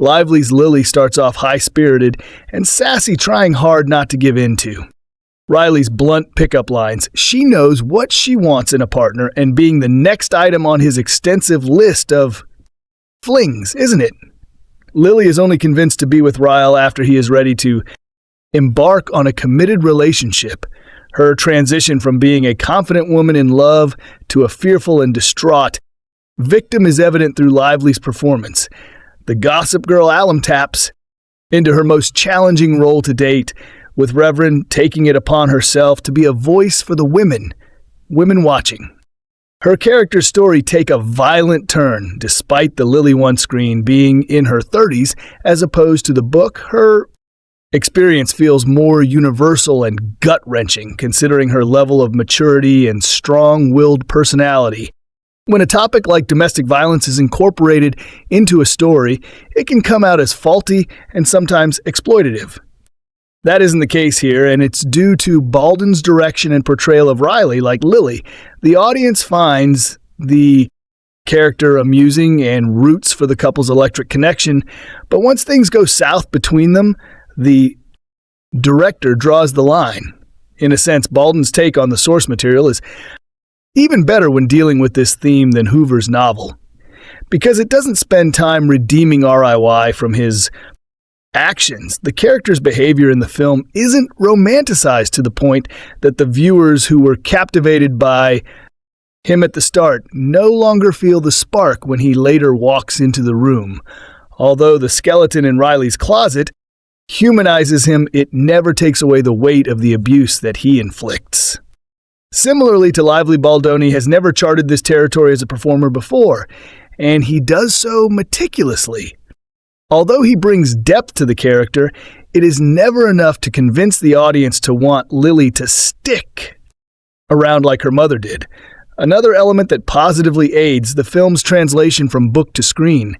Lively's Lily starts off high-spirited and sassy, trying hard not to give in to Riley's blunt pickup lines. She knows what she wants in a partner, and being the next item on his extensive list of flings, isn't it? Lily is only convinced to be with Ryle after he is ready to embark on a committed relationship. Her transition from being a confident woman in love to a fearful and distraught victim is evident through Lively's performance. The gossip girl alum taps into her most challenging role to date, with Reverend taking it upon herself to be a voice for the women watching. Her character's story take a violent turn, despite the Lily One screen being in her 30s, as opposed to the book. Her experience feels more universal and gut-wrenching, considering her level of maturity and strong-willed personality. When a topic like domestic violence is incorporated into a story, it can come out as faulty and sometimes exploitative. That isn't the case here, and it's due to Baldon's direction and portrayal of Riley like Lily. The audience finds the character amusing and roots for the couple's electric connection, but once things go south between them, the director draws the line. In a sense, Baldwin's take on the source material is even better when dealing with this theme than Hoover's novel, because it doesn't spend time redeeming RIY from his actions. The character's behavior in the film isn't romanticized to the point that the viewers who were captivated by him at the start no longer feel the spark when he later walks into the room. Although the skeleton in Riley's closet humanizes him, it never takes away the weight of the abuse that he inflicts. Similarly to Lively, Baldoni has never charted this territory as a performer before, and he does so meticulously. Although he brings depth to the character, it is never enough to convince the audience to want Lily to stick around like her mother did. Another element that positively aids the film's translation from book to screen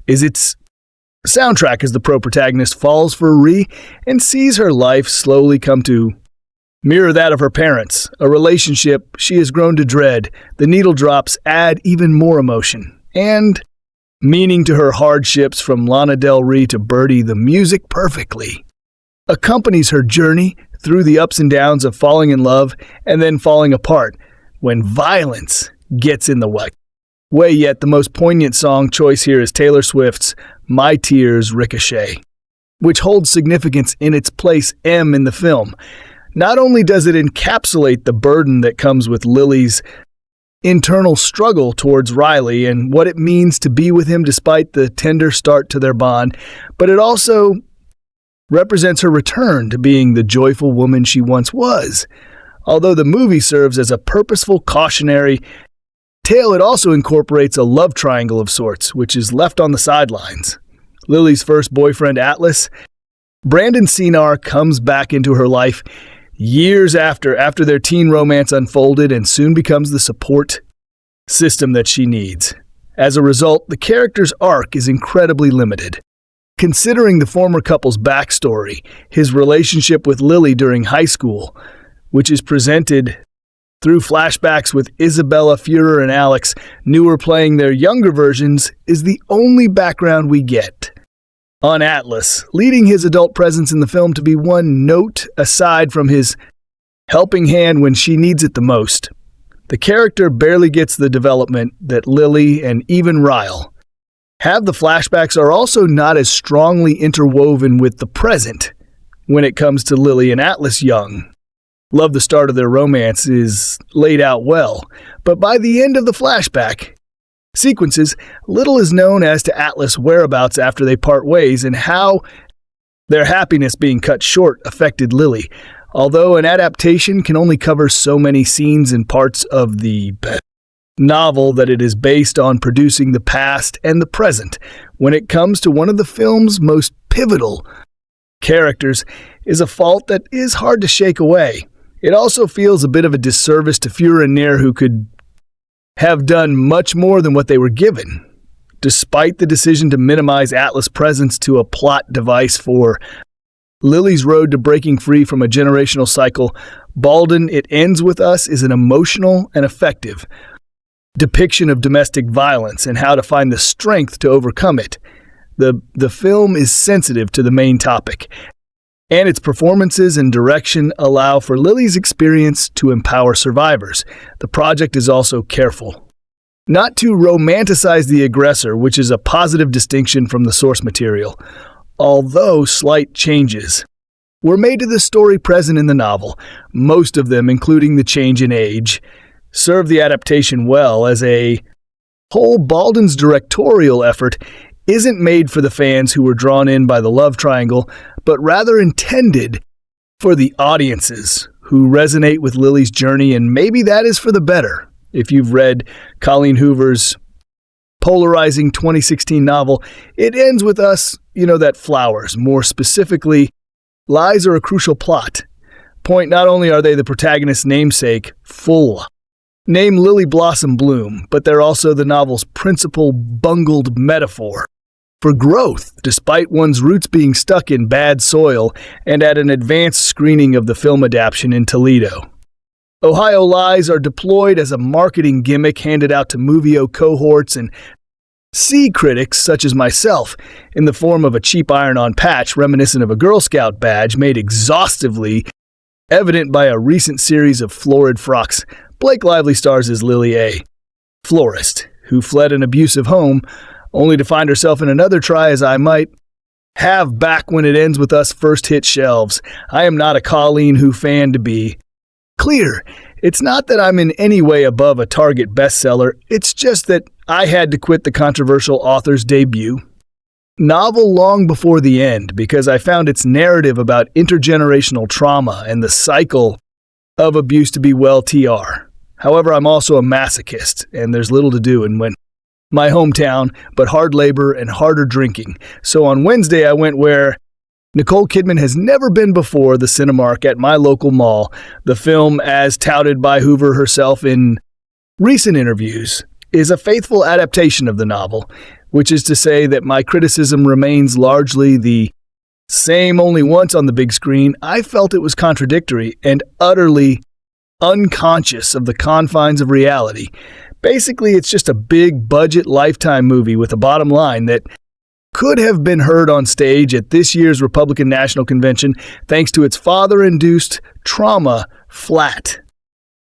is its soundtrack, as the pro-protagonist falls for Ree and sees her life slowly come to mirror that of her parents, a relationship she has grown to dread. The needle drops add even more emotion and meaning to her hardships, from Lana Del Rey to Birdie. The music perfectly accompanies her journey through the ups and downs of falling in love and then falling apart when violence gets in the way. Yet the most poignant song choice here is Taylor Swift's My Tears Ricochet, which holds significance in its place M in the film. Not only does it encapsulate the burden that comes with Lily's internal struggle towards Riley and what it means to be with him despite the tender start to their bond, but it also represents her return to being the joyful woman she once was. Although the movie serves as a purposeful cautionary tale, it also incorporates a love triangle of sorts, which is left on the sidelines. Lily's first boyfriend, Atlas, Brandon Sklenar, comes back into her life years after their teen romance unfolded, and soon becomes the support system that she needs. As a result, the character's arc is incredibly limited. Considering the former couple's backstory, his relationship with Lily during high school, which is presented through flashbacks with Isabella, Führer, and Alex newer playing their younger versions, is the only background we get on Atlas, leading his adult presence in the film to be one note aside from his helping hand when she needs it the most. The character barely gets the development that Lily and even Ryle have. The flashbacks are also not as strongly interwoven with the present when it comes to Lily and Atlas young. Love, the start of their romance, is laid out well, but by the end of the flashback sequences, little is known as to Atlas' whereabouts after they part ways and how their happiness being cut short affected Lily. Although an adaptation can only cover so many scenes and parts of the novel that it is based on, producing the past and the present when it comes to one of the film's most pivotal characters is a fault that is hard to shake away. It also feels a bit of a disservice to Führer and Nair, who could have done much more than what they were given. Despite the decision to minimize Atlas' presence to a plot device for Lily's road to breaking free from a generational cycle, Baldwin, It Ends With Us, is an emotional and effective depiction of domestic violence and how to find the strength to overcome it. The film is sensitive to the main topic, and its performances and direction allow for Lily's experience to empower survivors. The project is also careful not to romanticize the aggressor, which is a positive distinction from the source material. Although slight changes were made to the story present in the novel, most of them, including the change in age, serve the adaptation well. As a whole, Baldwin's directorial effort isn't made for the fans who were drawn in by the love triangle, but rather intended for the audiences who resonate with Lily's journey, and maybe that is for the better. If you've read Colleen Hoover's polarizing 2016 novel, It Ends With Us, you know that flowers, more specifically, lies are a crucial plot point. Not only are they the protagonist's namesake, full name Lily Blossom Bloom, but they're also the novel's principal bungled metaphor for growth, despite one's roots being stuck in bad soil, and at an advanced screening of the film adaptation in Toledo. Ohio lies are deployed as a marketing gimmick handed out to Movio cohorts and C critics such as myself in the form of a cheap iron-on patch reminiscent of a Girl Scout badge made exhaustively evident by a recent series of florid frocks. Blake Lively stars as Lily A., florist, who fled an abusive home only to find herself in another try as I might have back when it ends with us first hit shelves. I am not a Colleen Who fan to be clear. It's not that I'm in any way above a Target bestseller, it's just that I had to quit the controversial author's debut novel long before the end because I found its narrative about intergenerational trauma and the cycle of abuse to be well TR. However, I'm also a masochist, and there's little to do in my hometown, but hard labor and harder drinking. So on Wednesday, I went where Nicole Kidman has never been before, the Cinemark at my local mall. The film, as touted by Hoover herself in recent interviews, is a faithful adaptation of the novel, which is to say that my criticism remains largely the same only once on the big screen. I felt it was contradictory and utterly unconscious of the confines of reality. Basically, it's just a big budget Lifetime movie with a bottom line that could have been heard on stage at this year's Republican National Convention thanks to its father-induced trauma flat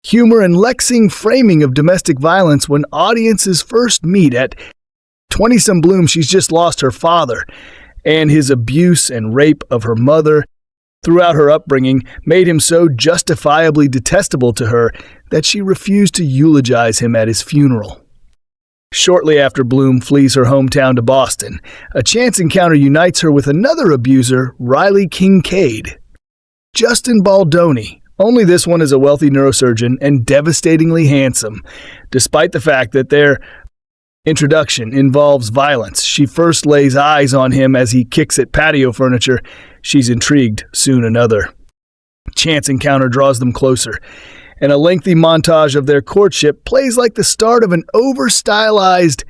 humor and Lexing framing of domestic violence when audiences first meet. At 20-some Bloom, she's just lost her father, and his abuse and rape of her mother throughout her upbringing made him so justifiably detestable to her that she refused to eulogize him at his funeral. Shortly after Bloom flees her hometown to Boston, a chance encounter unites her with another abuser, Riley Kincaid. Justin Baldoni. Only this one is a wealthy neurosurgeon and devastatingly handsome. Despite the fact that their introduction involves violence, she first lays eyes on him as he kicks at patio furniture. She's intrigued. Soon another chance encounter draws them closer, and a lengthy montage of their courtship plays like the start of an over-stylized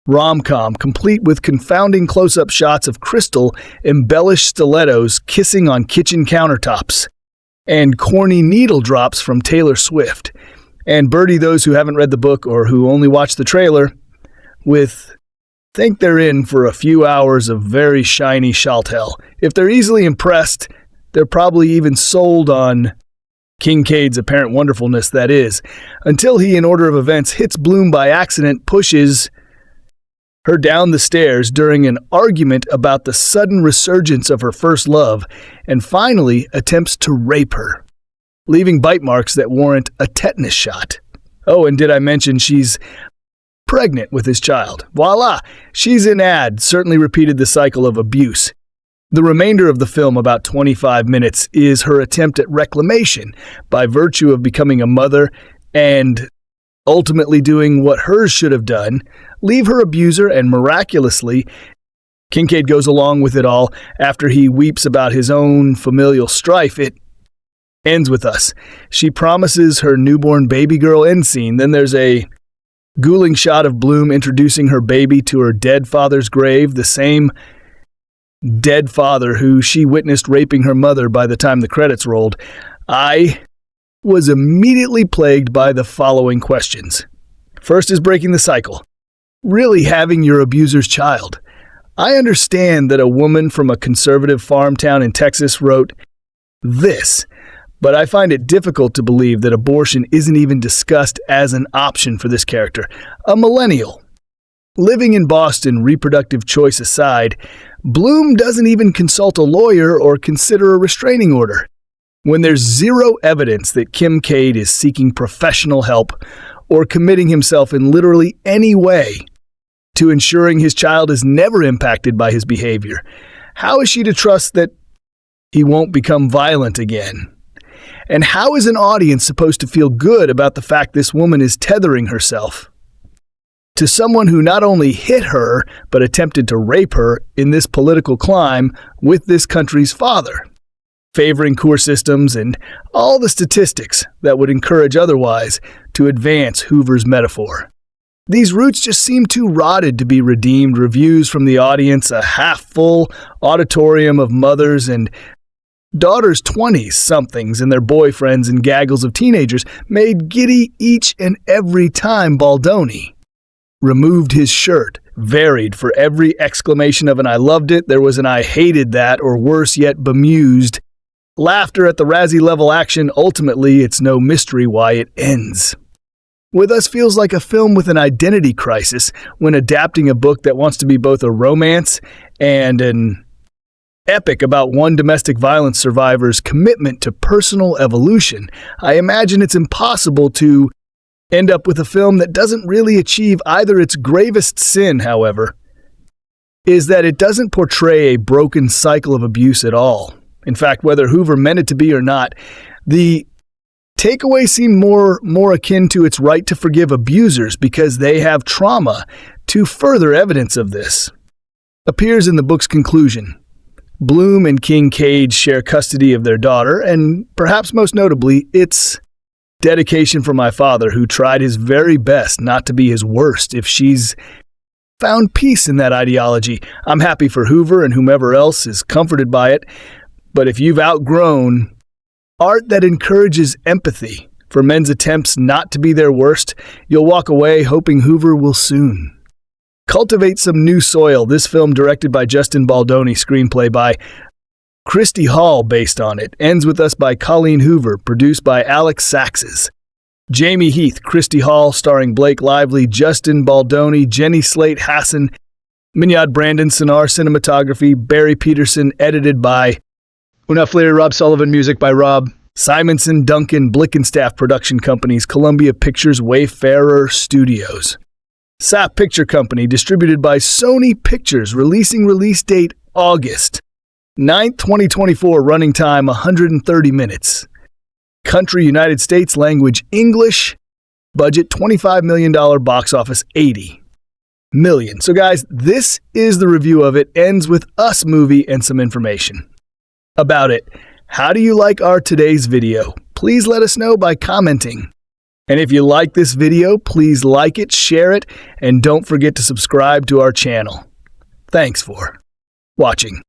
rom-com, complete with confounding close-up shots of crystal embellished stilettos kissing on kitchen countertops, and corny needle drops from Taylor Swift. And birdie those who haven't read the book or who only watched the trailer with think they're in for a few hours of very shiny Chaltel. If they're easily impressed, they're probably even sold on Kincaid's apparent wonderfulness, that is, until he, in order of events, hits Bloom by accident, pushes her down the stairs during an argument about the sudden resurgence of her first love, and finally attempts to rape her, leaving bite marks that warrant a tetanus shot. Oh, and did I mention she's pregnant with his child? Voila! She's an ad, certainly repeated the cycle of abuse. The remainder of the film, about 25 minutes, is her attempt at reclamation by virtue of becoming a mother and ultimately doing what hers should have done, leave her abuser, and miraculously, Kincaid goes along with it all. After he weeps about his own familial strife, it ends with us. She promises her newborn baby girl end scene. Then there's a ghouling shot of Bloom introducing her baby to her dead father's grave, the same dead father who she witnessed raping her mother by the time the credits rolled. I was immediately plagued by the following questions. First is breaking the cycle. Really having your abuser's child. I understand that a woman from a conservative farm town in Texas wrote this, but I find it difficult to believe that abortion isn't even discussed as an option for this character. A millennial. Living in Boston, reproductive choice aside, Bloom doesn't even consult a lawyer or consider a restraining order. When there's zero evidence that Kincaid is seeking professional help or committing himself in literally any way to ensuring his child is never impacted by his behavior, how is she to trust that he won't become violent again? And how is an audience supposed to feel good about the fact this woman is tethering herself to someone who not only hit her, but attempted to rape her in this political climb with this country's father, favoring core systems and all the statistics that would encourage otherwise to advance Hoover's metaphor? These roots just seem too rotted to be redeemed. Reviews from the audience, a half-full auditorium of mothers and Daughters 20-somethings and their boyfriends and gaggles of teenagers made giddy each and every time Baldoni removed his shirt, varied for every exclamation of an "I loved it," there was an "I hated that," or worse yet, bemused. Laughter at the Razzie-level action, ultimately it's no mystery why it ends. With Us feels like a film with an identity crisis when adapting a book that wants to be both a romance and an epic about one domestic violence survivor's commitment to personal evolution. I imagine it's impossible to end up with a film that doesn't really achieve either. Its gravest sin, however, is that it doesn't portray a broken cycle of abuse at all. In fact, whether Hoover meant it to be or not, the takeaway seemed more akin to its right to forgive abusers because they have trauma. To further evidence of this appears in the book's conclusion. Bloom and King Cage share custody of their daughter, and perhaps most notably, it's dedication from my father, who tried his very best not to be his worst. If she's found peace in that ideology, I'm happy for Hoover and whomever else is comforted by it. But if you've outgrown art that encourages empathy for men's attempts not to be their worst, you'll walk away hoping Hoover will soon cultivate some new soil. This film, directed by Justin Baldoni, screenplay by Christy based on it, ends with Us by Colleen Hoover, produced by Alex Saxes. Jamey, Heath, Christy starring Blake Lively, Justin Baldoni, Jenny Slate Hassan, Minyad Brandon, Sonar cinematography, Barry Peterson, edited by Una Fleer, Rob Sullivan, music by Rob Simonson, Duncan, Blickenstaff Production Companies, Columbia Pictures, Wayfarer Studios. Sap Picture Company, distributed by Sony Pictures, release date August 9th, 2024, running time 130 minutes. Country United States, language English, budget $25 million, box office $80 million. So guys, this is the review of it. Ends with Us movie and some information about it. How do you like our today's video? Please let us know by commenting. And if you like this video, please like it, share it, and don't forget to subscribe to our channel. Thanks for watching.